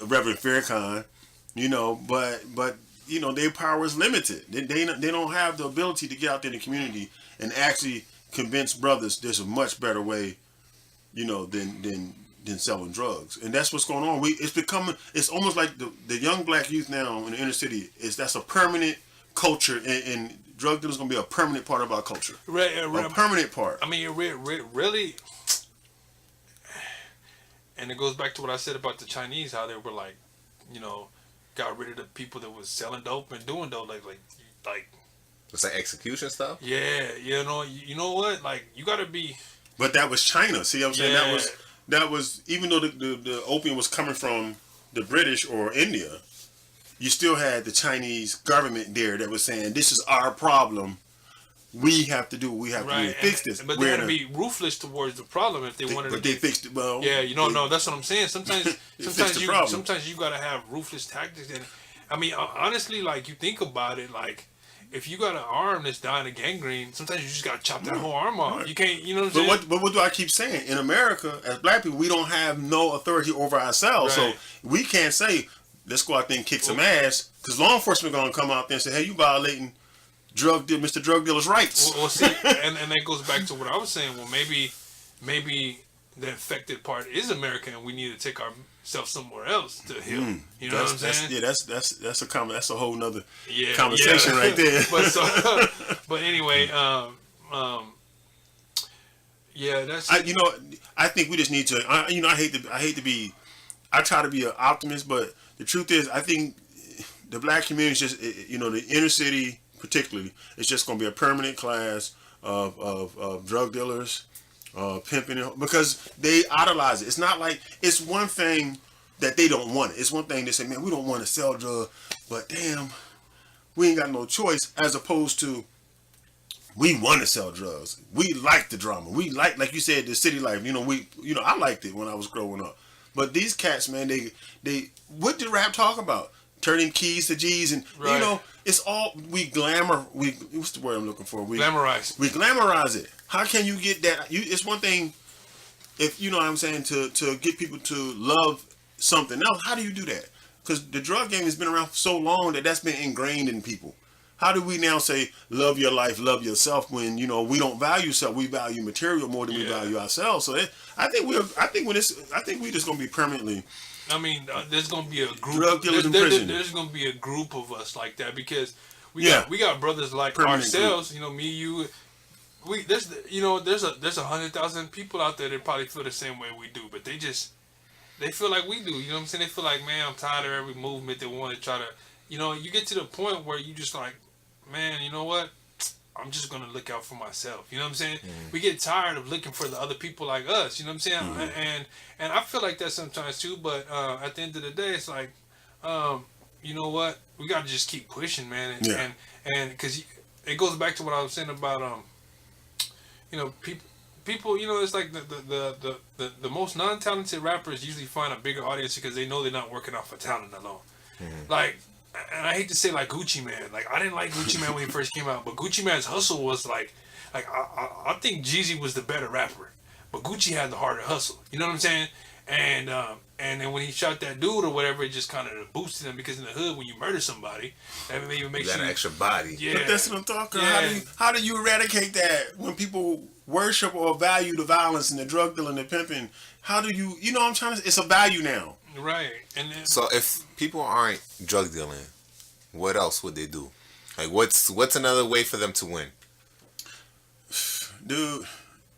Reverend Faircon, but their power is limited. They don't have the ability to get out there in the community and actually convince brothers there's a much better way, than selling drugs. And that's what's going on. It's almost like the young black youth now in the inner city that's a permanent culture, and drug dealers gonna be a permanent part of our culture. A permanent part. I mean, really, and it goes back to what I said about the Chinese, how they were like, got rid of the people that was selling dope and doing dope, like. It's like execution stuff. Yeah, you know what? Like you gotta be. But that was China. See what I'm saying? Yeah. That was even though the opium was coming from the British or India, you still had the Chinese government there that was saying, this is our problem. We have to do what we have to do to fix this. But they had to be ruthless towards the problem if they wanted to. But they fixed it well. Yeah, no, that's what I'm saying. Sometimes you gotta have ruthless tactics. And I mean, honestly, like you think about it, like if you got an arm that's dying of gangrene, sometimes you just gotta chop that whole arm off. Right. You can't, what I'm saying? But what do I keep saying? In America, as black people, we don't have no authority over ourselves. Right. So we can't say, let's go out there and kick some ass, because law enforcement gonna come out there and say, hey, you violating Mr. Drug Dealer's rights. Well, see, and that goes back to what I was saying. Well, maybe the infected part is America, and we need to take ourselves somewhere else to heal. You know what I'm saying? Yeah, that's a whole nother conversation right there. But anyway, that's. I think we just need to. I try to be an optimist, but the truth is, I think the black community is just, the inner city particularly, it's just going to be a permanent class of drug dealers, pimping it, because they idolize it. It's not like, it's one thing that they don't want it. It's one thing they say, man, we don't want to sell drugs, but damn, we ain't got no choice, as opposed to, we want to sell drugs. We like the drama. We like you said, the city life. I liked it when I was growing up. But these cats, man, they what did rap talk about? Turning keys to G's, and right. It's all what's the word I'm looking for? Glamorize. We glamorize it. How can you get that? It's one thing if you know what I'm saying to get people to love something else. How do you do that? Because the drug game has been around for so long that's been ingrained in people. How do we now say love your life, love yourself when we don't value self, we value material more than we value ourselves? So I think we just gonna be permanently. I mean, there's gonna be a group. Drug dealers in prison. There's gonna be a group of us like that because we got brothers like Permanent ourselves. Me, you. There's 100,000 people out there that probably feel the same way we do, but they feel like we do. You know what I'm saying? They feel like, man, I'm tired of every movement. They want to try to, you get to the point where you just like, man, you know what? I'm just going to look out for myself. You know what I'm saying? Mm. We get tired of looking for the other people like us. You know what I'm saying? Mm-hmm. And I feel like that sometimes too, but at the end of the day, it's like, you know what? We got to just keep pushing, man. And because it goes back to what I was saying about, people, it's like the most non-talented rappers usually find a bigger audience because they know they're not working off of talent alone. Mm-hmm. Like, and I hate to say like Gucci Mane. Like, I didn't like Gucci Mane when he first came out, but Gucci Mane's hustle was like I think Jeezy was the better rapper, but Gucci had the harder hustle. You know what I'm saying? And then when he shot that dude or whatever, it just kind of boosted him because in the hood, when you murder somebody, that even makes you an extra body. Yeah, but that's what I'm talking about. How do you eradicate that when people worship or value the violence and the drug dealing and the pimping? How do you? I'm trying to. It's a value now. Right. And then, so if people aren't drug dealing, what else would they do? Like, what's another way for them to win? Dude.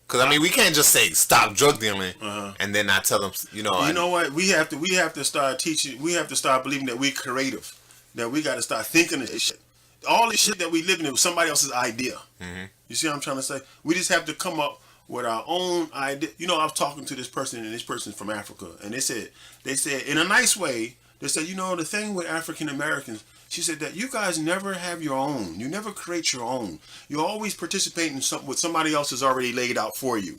Because I mean, we can't just say stop drug dealing and then not tell them. You know what? We have to start teaching. We have to start believing that we're creative. That we got to start thinking of this shit. All this shit that we live in was somebody else's idea. Mm-hmm. You see what I'm trying to say? We just have to come up with our own idea. I was talking to this person, and this person's from Africa, and they said in a nice way, they said, the thing with African Americans, she said that you guys never have your own. You never create your own. You always participate in something what somebody else has already laid out for you.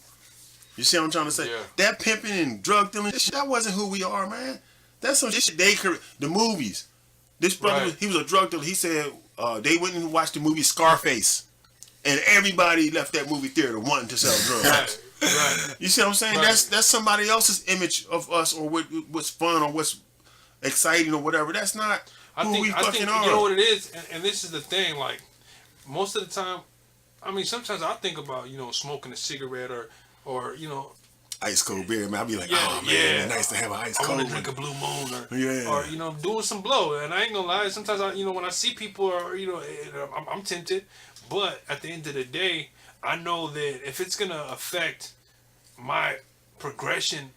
You see what I'm trying to say? Yeah. That pimping and drug dealing, that wasn't who we are, man. That's some shit they create. The movies. This brother, he was a drug dealer. He said they went and watched the movie Scarface. And everybody left that movie theater wanting to sell drugs. Right. You see what I'm saying? Right. That's somebody else's image of us or what's fun or what's exciting or whatever. That's not who we fucking are. You know what it is? And this is the thing. Like, most of the time, I mean, sometimes I think about, smoking a cigarette or ice cold beer, man. I'll be like, man, it's nice to have an ice cold. I want to drink a Blue Moon or doing some blow. And I ain't gonna lie, sometimes when I see people or I'm tempted. But at the end of the day, I know that if it's gonna affect my progression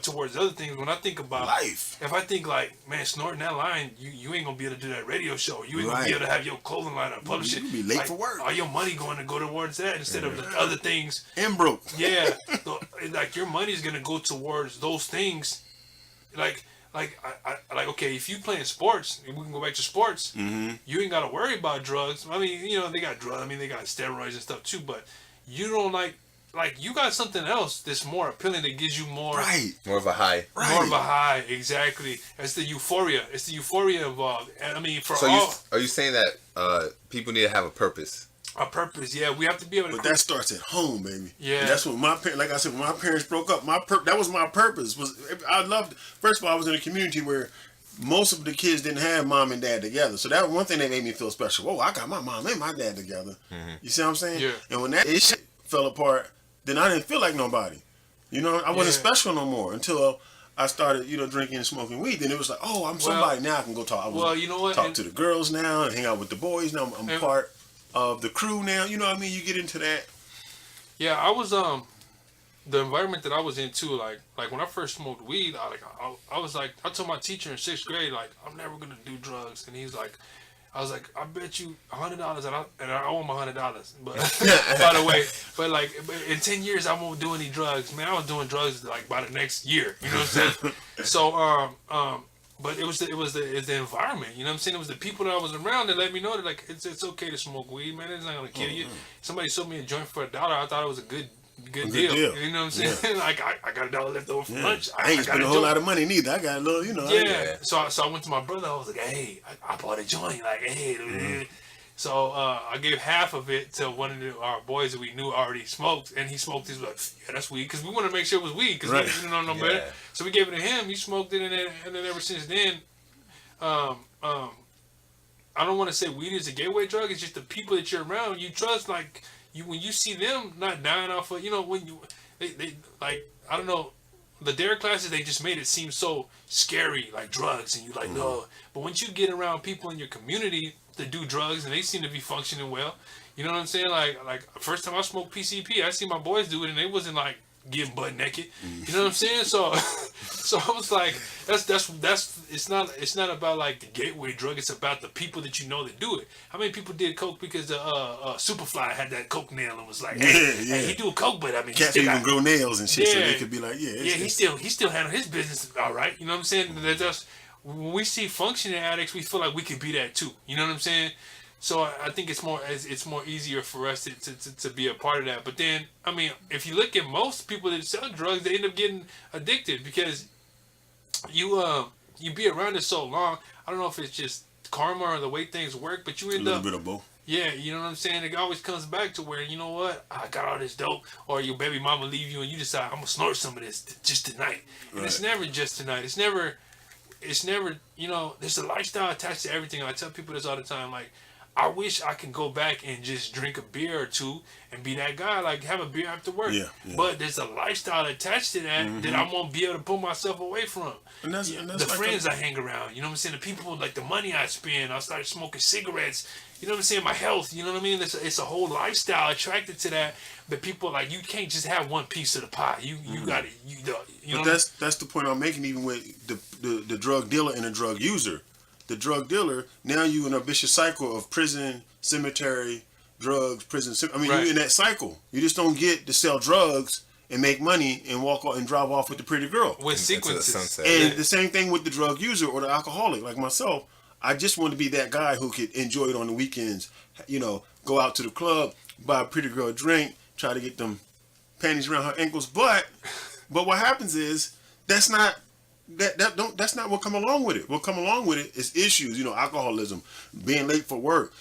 towards other things, when I think about life, if I think like, man, snorting that line, you ain't gonna be able to do that radio show. You ain't gonna be able to have your clothing line or publish it. You be late for work. All your money going to go towards that instead of the other things. And broke. Yeah, like your money's gonna go towards those things. Like okay, if you playing sports, and we can go back to sports, you ain't gotta worry about drugs. I mean, they got drugs. I mean, they got steroids and stuff too. But you don't like you got something else that's more appealing that gives you more more of a high. Right. More of a high, exactly. It's the euphoria. It's the euphoria involved. And I mean, are you saying that people need to have a purpose? A purpose, yeah. We have to be able to. But that starts at home, baby. Yeah. And that's what like I said, when my parents broke up, that was my purpose. I loved. First of all, I was in a community where most of the kids didn't have mom and dad together. So that one thing that made me feel special. Whoa, I got my mom and my dad together. Mm-hmm. You see what I'm saying? Yeah. And when that shit fell apart, then I didn't feel like nobody. I wasn't special no more until I started, drinking and smoking weed. Then it was like, oh, I'm somebody now. I can go talk. You know what? Talk to the girls now and hang out with the boys now. I'm part of the crew now. You know what I mean? You get into that. Yeah, I was the environment that I was in too. Like when I first smoked weed, I was like, I told my teacher in 6th grade, like, I'm never gonna do drugs, and he's like, I was like, I bet you $100, and I owe him $100. But by the way, but in 10 years I won't do any drugs. Man, I was doing drugs like by the next year. You know what I'm saying? So but it was the environment. You know what I'm saying? It was the people that I was around that let me know that like it's okay to smoke weed, man. It's not gonna kill you. Somebody sold me a joint for $1. I thought it was a good deal. You know what I'm saying? Yeah. Like I got $1 left over for lunch. I ain't spent a whole lot of money neither. I got a little, Yeah. So I went to my brother. I was like, hey, I bought a joint. Like, hey. So I gave half of it to one of our boys that we knew already smoked, and he smoked his. Like, yeah, that's weed, because we want to make sure it was weed, because we didn't know no better. So we gave it to him. He smoked it, and then ever since then, um, um, I don't want to say weed is a gateway drug. It's just the people that you're around. You trust, like you when you see them not dying off of, when they like, I don't know, the dare classes, they just made it seem so scary, like drugs, and you like no. But once you get around people in your community that do drugs and they seem to be functioning well, you know what I'm saying? Like first time I smoked PCP, I see my boys do it and they wasn't like getting butt naked. You know what I'm saying? So so I was like, that's it's not about like the gateway drug. It's about the people that you know that do it. How many people did coke because Superfly had that coke nail and was like, hey, he do coke, but I mean, cats even grow nails and shit, so they could be like, he still handle his business all right. You know what I'm saying? They're just, when we see functioning addicts, we feel like we could be that too. You know what I'm saying? So I think it's more easier for us to be a part of that. But then, I mean, if you look at most people that sell drugs, they end up getting addicted because you be around it so long. I don't know if it's just karma or the way things work, but you end a little up bit of both. yeah, you know what I'm saying? It always comes back to where, you know what, I got all this dope, or your baby mama leave you and you decide, I'm going to snort some of this just tonight. And Right. it's never just tonight. It's never, there's a lifestyle attached to everything. I tell people this all the time. Like, I wish I can go back and just drink a beer or two and be that guy, like have a beer after work. Yeah. But there's a lifestyle attached to that that I won't be able to pull myself away from. And that's The like friends I hang around, you know what I'm saying? The people, like the money I spend, I started smoking cigarettes, you know what I'm saying? My health, you know what I mean? It's a whole lifestyle attracted to that. But people, like, you can't just have one piece of the pie. You got it. You know. But that's the point I'm making. Even with the drug dealer and the drug user, the drug dealer, now you in a vicious cycle of prison, cemetery, drugs, prison. I mean, Right. you're in that cycle. You just don't get to sell drugs and make money and walk off and drive off with the pretty girl. With Into the sequences. sunset. And the same thing with the drug user or the alcoholic, like myself. I just want to be that guy who could enjoy it on the weekends. Go out to the club, buy a pretty girl a drink, try to get them panties around her ankles. But what happens is that's not what come along with it. What come along with it is issues. Alcoholism, being late for work,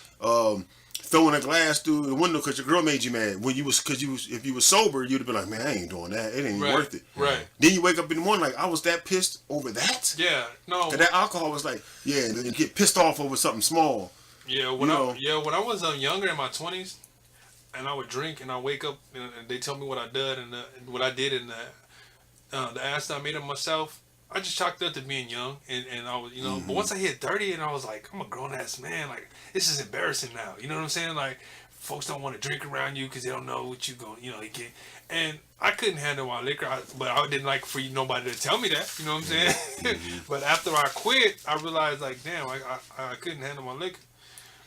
throwing a glass through the window because your girl made you mad. If you were sober, you'd have been like, man, I ain't doing that. It ain't Right. worth it. Right. Then you wake up in the morning like, I was that pissed over that. Yeah. No. And that alcohol was like, yeah, and then you get pissed off over something small. Yeah. When I was younger in my 20s, and I would drink, and I wake up, and they tell me what I did, and what I did, and the ass that I made of myself. I just chalked it up to being young, and I was, But once I hit 30, and I was like, I'm a grown ass man. Like, this is embarrassing now. You know what I'm saying? Like, folks don't want to drink around you because they don't know what you going. They can't. And I couldn't handle my liquor, but I didn't like for nobody to tell me that. You know what I'm saying? But after I quit, I realized like, damn, I couldn't handle my liquor.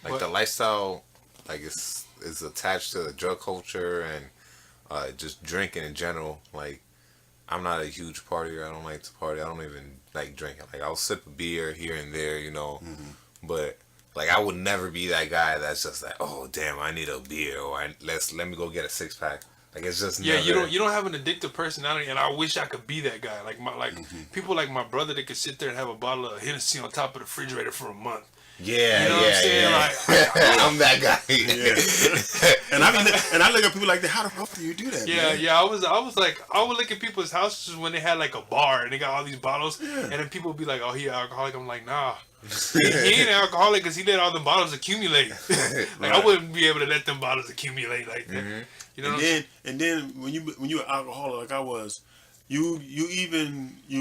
Like the lifestyle, like is attached to the drug culture and just drinking in general. Like, I'm not a huge partier. I don't like to party. I don't even like drinking. Like, I'll sip a beer here and there, but like I would never be that guy that's just like, oh damn, I need a beer, or let me go get a 6-pack. Like, it's just yeah, never... you don't have an addictive personality, and I wish I could be that guy. Like people like my brother that could sit there and have a bottle of Hennessy on top of the refrigerator for a month. Yeah, You know what I'm saying? yeah. Like, I'm that guy. And I look at people like that. How the fuck do you do that? man? Yeah. I was like, I would look at people's houses when they had like a bar and they got all these bottles, and then people would be like, "Oh, he an alcoholic." I'm like, nah, he ain't an alcoholic because he let all the bottles accumulate. Like, I wouldn't be able to let them bottles accumulate like that. You know. And then when you're an alcoholic like I was, you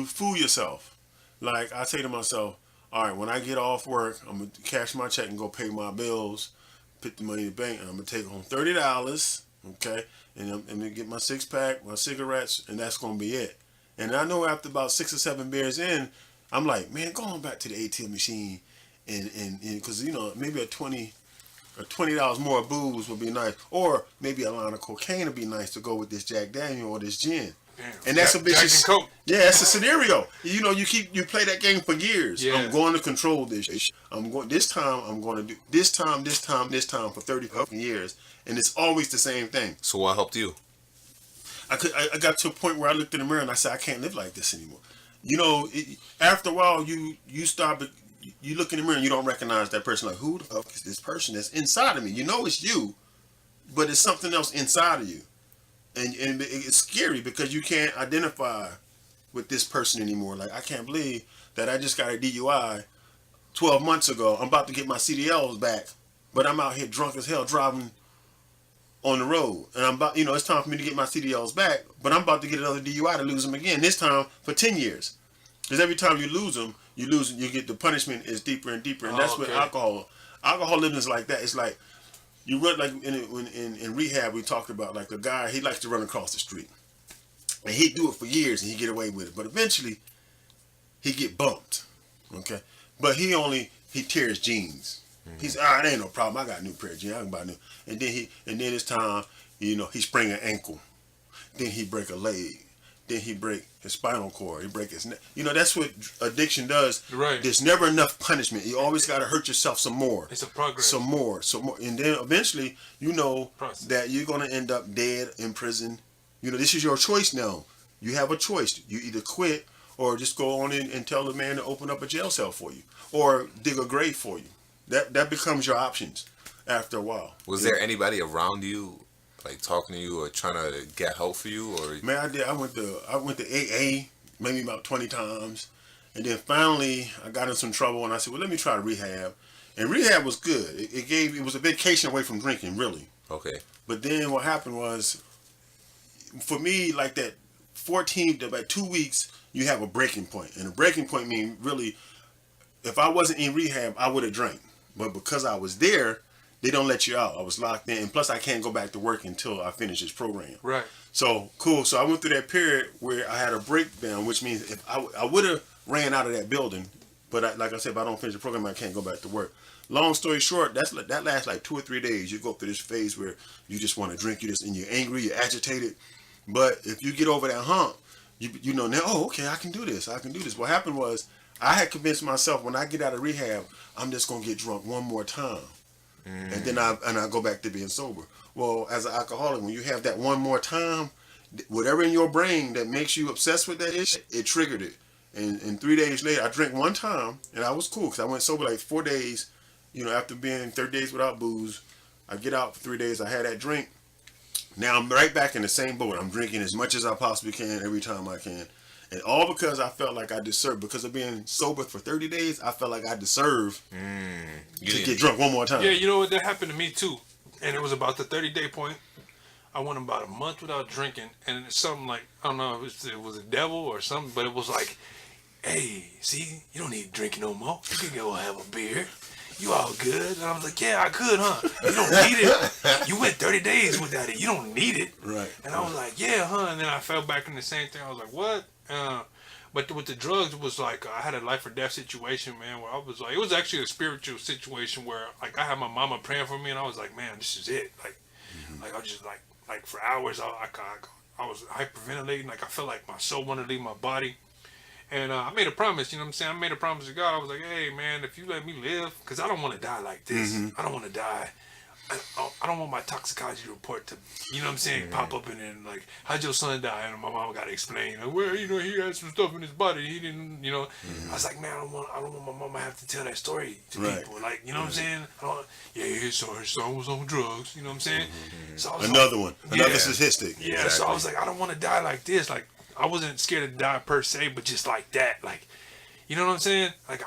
fool yourself. Like, I say to myself, all right, when I get off work, I'm gonna cash my check and go pay my bills, put the money in the bank, and I'm gonna take home $30, okay, and I'm gonna get my 6-pack, my cigarettes, and that's gonna be it. And I know after about 6 or 7 beers in, I'm like, man, go on back to the ATM machine, and because maybe a $20 more of booze would be nice, or maybe a line of cocaine would be nice to go with this Jack Daniel or this gin. Damn. And that's a vicious. Jack and Coke. Yeah, that's a scenario. You play that game for years. Yeah. I'm going to control this. I'm going to do this time for 30 fucking years, and it's always the same thing. So what helped you? I got to a point where I looked in the mirror and I said, I can't live like this anymore. After a while, you start. You look in the mirror and you don't recognize that person. Like, who the fuck is this person that's inside of me? You know it's you, but it's something else inside of you. And it's scary because you can't identify with this person anymore. Like, I can't believe that I just got a DUI 12 months ago, I'm about to get my CDLs back, but I'm out here drunk as hell driving on the road. And I'm about, it's time for me to get my CDLs back, but I'm about to get another DUI to lose them again, this time for 10 years. Because every time you lose them, you get the punishment is deeper and deeper. And that's what alcoholism is like that. It's like, you run, like in rehab, we talked about, like, a guy, he likes to run across the street. And he'd do it for years and he'd get away with it. But eventually, he'd get bumped. Okay? But he tears jeans. He's, it ain't no problem. I got a new pair of jeans. I can buy new. And then this time, he sprain an ankle. Then he break a leg. Then he break his spinal cord. He break his neck. That's what addiction does. Right. There's never enough punishment. You always got to hurt yourself some more. It's a progress. Some more. And then eventually, that you're going to end up dead in prison. This is your choice now. You have a choice. You either quit or just go on in and tell the man to open up a jail cell for you or dig a grave for you. That becomes your options after a while. Was there anybody around you, like, talking to you or trying to get help for you? Or man, I did. I went to AA maybe about 20 times, and then finally I got in some trouble, and I said, well, let me try rehab. And rehab was good. It was a vacation away from drinking, really. Okay. But then what happened was, for me, like that 14 to about 2 weeks, you have a breaking point, and a breaking point means really, if I wasn't in rehab, I would have drank. But because I was there, they don't let you out. I was locked in. And plus, I can't go back to work until I finish this program. Right. So, cool. So, I went through that period where I had a breakdown, which means if I would have ran out of that building, but like I said, if I don't finish the program, I can't go back to work. Long story short, that lasts like 2 or 3 days. You go through this phase where you just want to drink, and you're angry, you're agitated. But if you get over that hump, you know now, okay, I can do this. What happened was, I had convinced myself when I get out of rehab, I'm just gonna get drunk one more time, and then I go back to being sober. Well, as an alcoholic, when you have that one more time, whatever in your brain that makes you obsessed with that issue, it triggered it. And 3 days later, I drank one time, and I was cool because I went sober like 4 days. After being 30 days without booze, I get out for 3 days. I had that drink. Now I'm right back in the same boat. I'm drinking as much as I possibly can every time I can. And all because I felt like I deserved, because of being sober for 30 days, I felt like I deserved to get drunk one more time. Yeah, you know what? That happened to me too. And it was about the 30-day point. I went about a month without drinking. And it's something like, I don't know if it was a devil or something, but it was like, hey, see, you don't need to drink no more. You can go have a beer. You all good? And I was like, yeah, I could, huh? You don't need it. You went 30 days without it. You don't need it. Right. And I was like, yeah, huh? And then I fell back in the same thing. I was like, what? But with the drugs, it was like I had a life or death situation, man, where I was like, it was actually a spiritual situation where, like, I had my mama praying for me, and I was like, man, this is it. Like I was just like for hours, I was hyperventilating. Like, I felt like my soul wanted to leave my body. And I made a promise, you know what I'm saying? I made a promise to God. I was like, hey, man, if you let me live, because I don't want to die like this. I don't want to die. I don't want my toxicology report to, you know what I'm saying, pop up and then, like, how'd your son die? And my mom got to explain, like, well, he had some stuff in his body. He didn't, I was like, man, I don't want my mama to have to tell that story to people. Like, you know what I'm saying? His son was on drugs, you know what I'm saying? So I was another statistic. Yeah, exactly. So I was like, I don't want to die like this. Like, I wasn't scared to die per se, but just like that. Like, you know what I'm saying? Like,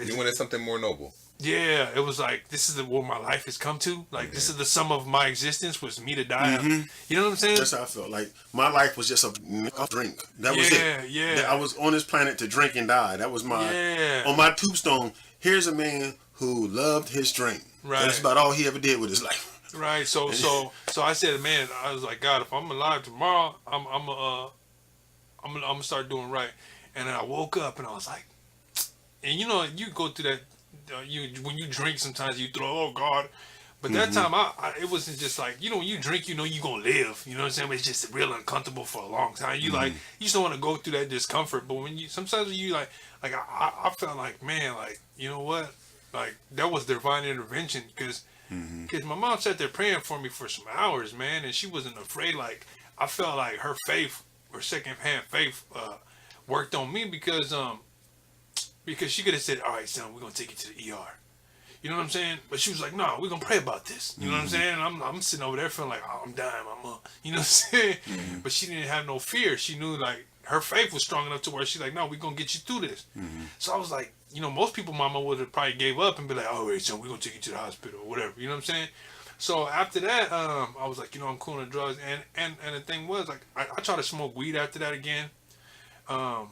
you wanted something more noble. Yeah, it was like, this is what my life has come to. Like, this is the sum of my existence, was me to die. You know what I'm saying? That's how I felt. Like, my life was just a drink. That was it. Yeah. I was on this planet to drink and die. That was on my tombstone, here's a man who loved his drink. Right. That's about all he ever did with his life. Right. So I said, man, I was like, God, if I'm alive tomorrow, I'm gonna start doing right. And then I woke up and I was like, and you go through that. When you drink, sometimes you throw, oh God, but that time it wasn't just like, when you drink, you're gonna live, you know what I'm saying? But it's just real uncomfortable for a long time. You like, you just don't want to go through that discomfort. But when sometimes you like I felt like, man, like, you know what, like, that was divine intervention, because my mom sat there praying for me for some hours, man, and she wasn't afraid. Like, I felt like her faith, or secondhand faith, worked on me, because she could have said, all right, son, we're going to take you to the ER. You know what I'm saying? But she was like, no, we're going to pray about this. You know what I'm saying? And I'm sitting over there feeling like, oh, I'm dying. You know what I'm saying? But she didn't have no fear. She knew, like, her faith was strong enough to where she's like, no, we're going to get you through this. So I was like, most people, mama would have probably gave up and be like, "Oh, wait, son, we're gonna take you to the hospital or whatever." You know what I'm saying? So after that, I was like, I'm cool on drugs, and the thing was like, I tried to smoke weed after that again. Um,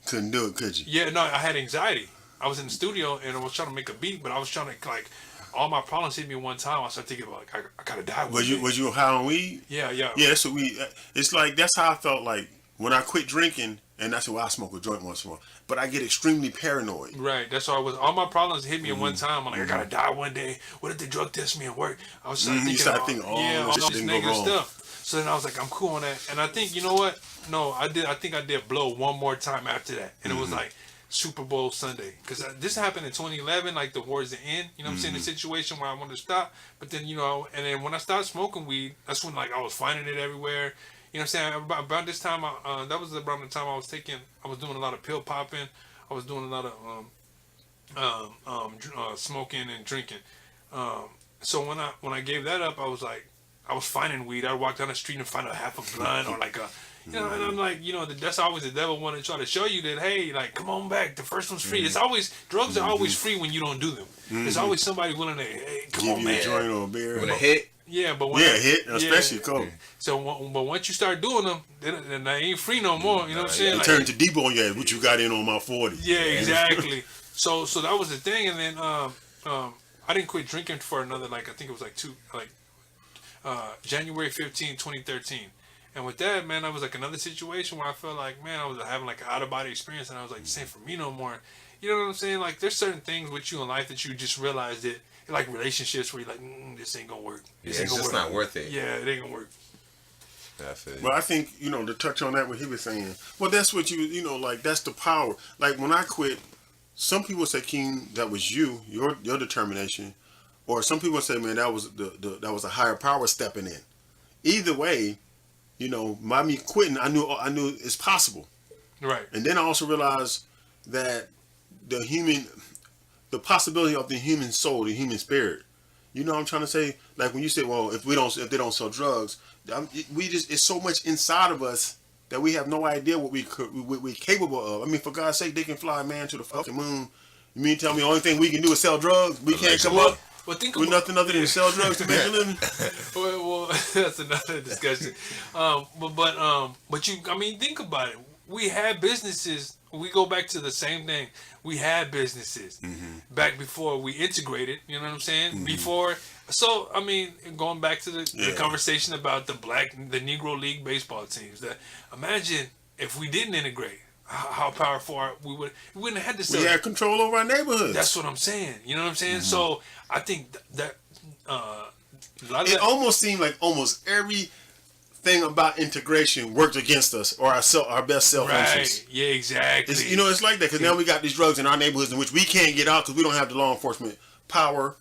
Couldn't do it, could you? yeah, no, I had anxiety. I was in the studio and I was trying to make a beat, but I was trying to like, all my problems hit me one time. I started thinking about like, I gotta die. Was you high on weed? Yeah, yeah. Yeah, that's what we. It's like that's how I felt like when I quit drinking, and that's why I smoke a joint once in a while. But I get extremely paranoid. Right, that's why I was. All my problems hit me at one time. I'm like, I gotta die one day. What if they drug test me at work? I was starting You start thinking, all this this didn't go negative wrong. stuff. So then I was like, I'm cool on that. And I think, you know what? No, I did. I think I did blow one more time after that, and it was like Super Bowl Sunday, because this happened in 2011, like towards the end. You know what I'm saying? The situation where I wanted to stop, but then and then when I started smoking weed, that's when like I was finding it everywhere. You know what I'm saying? About this time, that was around the time I was doing a lot of pill popping. I was doing a lot of smoking and drinking. So when I gave that up, I was like, I was finding weed. I'd walk down the street and find a half a blunt or like a, and I'm like, that's always the devil want to try to show you that, hey, like, come on back. The first one's free. It's always, drugs are always free when you don't do them. There's always somebody willing to, hey, come Give on, you man. a joint or a beer. With a hit. Yeah, but when hit, especially cold. So, but once you start doing them, then they ain't free no more. You know what I'm saying? It Like, turned to Debo on you, what you got in on my 40. yeah, exactly. So that was the thing, and then I didn't quit drinking for another, like, I think it was like January 15, 2013. And with that, man, that was like another situation where I felt like, man, I was having like an out of body experience, and I was like, this ain't for me no more. You know what I'm saying? Like, there's certain things with you in life that you just realize that, like relationships where you're like, this ain't gonna work. It's just not worth it. Yeah, it ain't gonna work. I feel you. Well, I think, to touch on that, what he was saying, well, that's what like, that's the power. Like, when I quit, some people say, King, that was your determination. Or some people say, man, that was that was a higher power stepping in. Either way, by me quitting, I knew it's possible. Right. And then I also realized that the possibility of the human soul, the human spirit. You know what I'm trying to say? Like when you say, well, if they don't sell drugs, it's so much inside of us that we have no idea what we're capable of. I mean, for God's sake, they can fly a man to the fucking moon. You mean tell me the only thing we can do is sell drugs? We can't come up with nothing other than sell drugs to make a living? Well, that's another discussion. But you, I mean, think about it. We had businesses. We go back to the same thing. We had businesses back before we integrated. You know what I'm saying? Before, so I mean, going back to the conversation about the Negro League baseball teams. That imagine if we didn't integrate, how powerful we wouldn't have had this. We had control over our neighborhoods. That's what I'm saying. You know what I'm saying? So I think that it almost seemed like almost every thing about integration worked against us or our best self-interest. Right. Yeah, exactly. It's like that because now we got these drugs in our neighborhoods in which we can't get out because we don't have the law enforcement power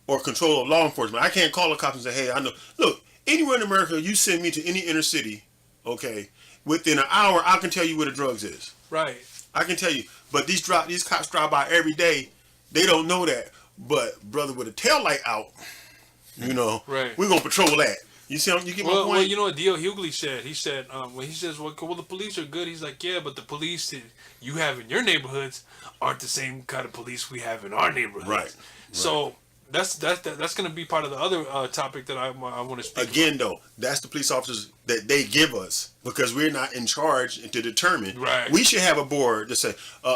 or control of law enforcement. I can't call the cops and say, hey, I know. Look, anywhere in America, you send me to any inner city, okay, within an hour, I can tell you where the drugs is. Right. I can tell you. But these cops drive by every day. They don't know that. But brother, with a tail light out, we're going to patrol that. You see, you get my point? Well, you know what D.L. Hughley said? He said, when he says, well, the police are good, he's like, yeah, but the police that you have in your neighborhoods aren't the same kind of police we have in our neighborhoods. Right. So that's going to be part of the other topic that I want to speak again about. Though, that's the police officers that they give us because we're not in charge to determine. Right. We should have a board to say,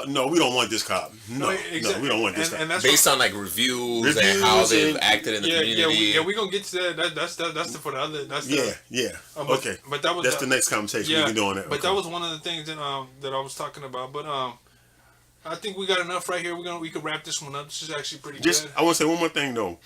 no, we don't want this cop. No, exactly. No, we don't want this cop. And that's based on like reviews and how they've acted in the community. We're gonna get to that. That's for the other. That's okay. But that's the next conversation we can do on that. But that was one of the things that I was talking about. But I think we got enough right here. We can wrap this one up. This is actually pretty good. I want to say one more thing though.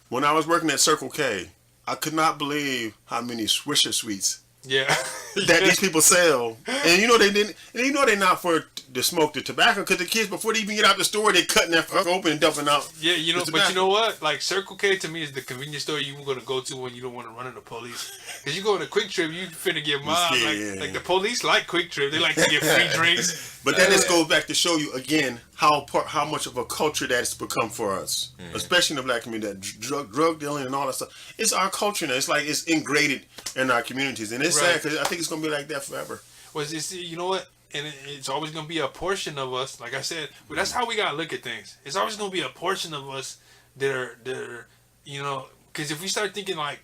When I was working at Circle K, I could not believe how many Swisher Sweets that these people sell. And they're not for the smoke the tobacco because the kids before they even get out the store they cutting that fuck open and dumping out. Yeah, but you know what? Like Circle K to me is the convenience store you're gonna go to when you don't want to run into police. Because you go on a Quick Trip, you finna get mobbed. Like the police like Quick Trip, they like to get free drinks. But that just goes back to show you again how much of a culture that's become for us, especially in the black community. That drug dealing and all that stuff. It's our culture now. It's like it's ingrained in our communities, and it's sad because I think it's gonna be like that forever. You know what? and it's always gonna be a portion of us. Like I said, but that's how we gotta look at things. It's always gonna be a portion of us that are because if we start thinking like,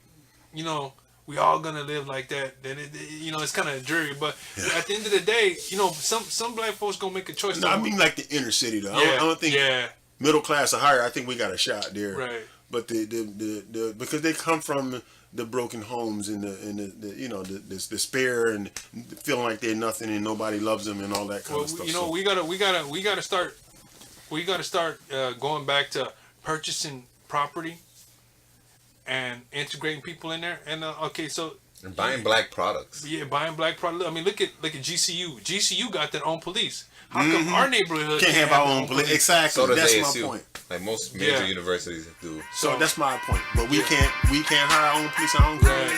we all gonna live like that, then it's kind of dreary. But at the end of the day, some black folks gonna make a choice. No, I mean like the inner city though. I don't think middle class or higher. I think we got a shot there. Right. But the because they come from the broken homes and the despair and feeling like they're nothing and nobody loves them and all that kind of stuff. We gotta start going back to purchasing property and integrating people in there. And and buying black products. Yeah, buying black products. I mean, look at GCU. GCU got their own police. How come our neighborhood can't have our own police? Exactly. So that's ASU. my point. Like most major universities do. So that's my point. But we can't hire our own police, our own community.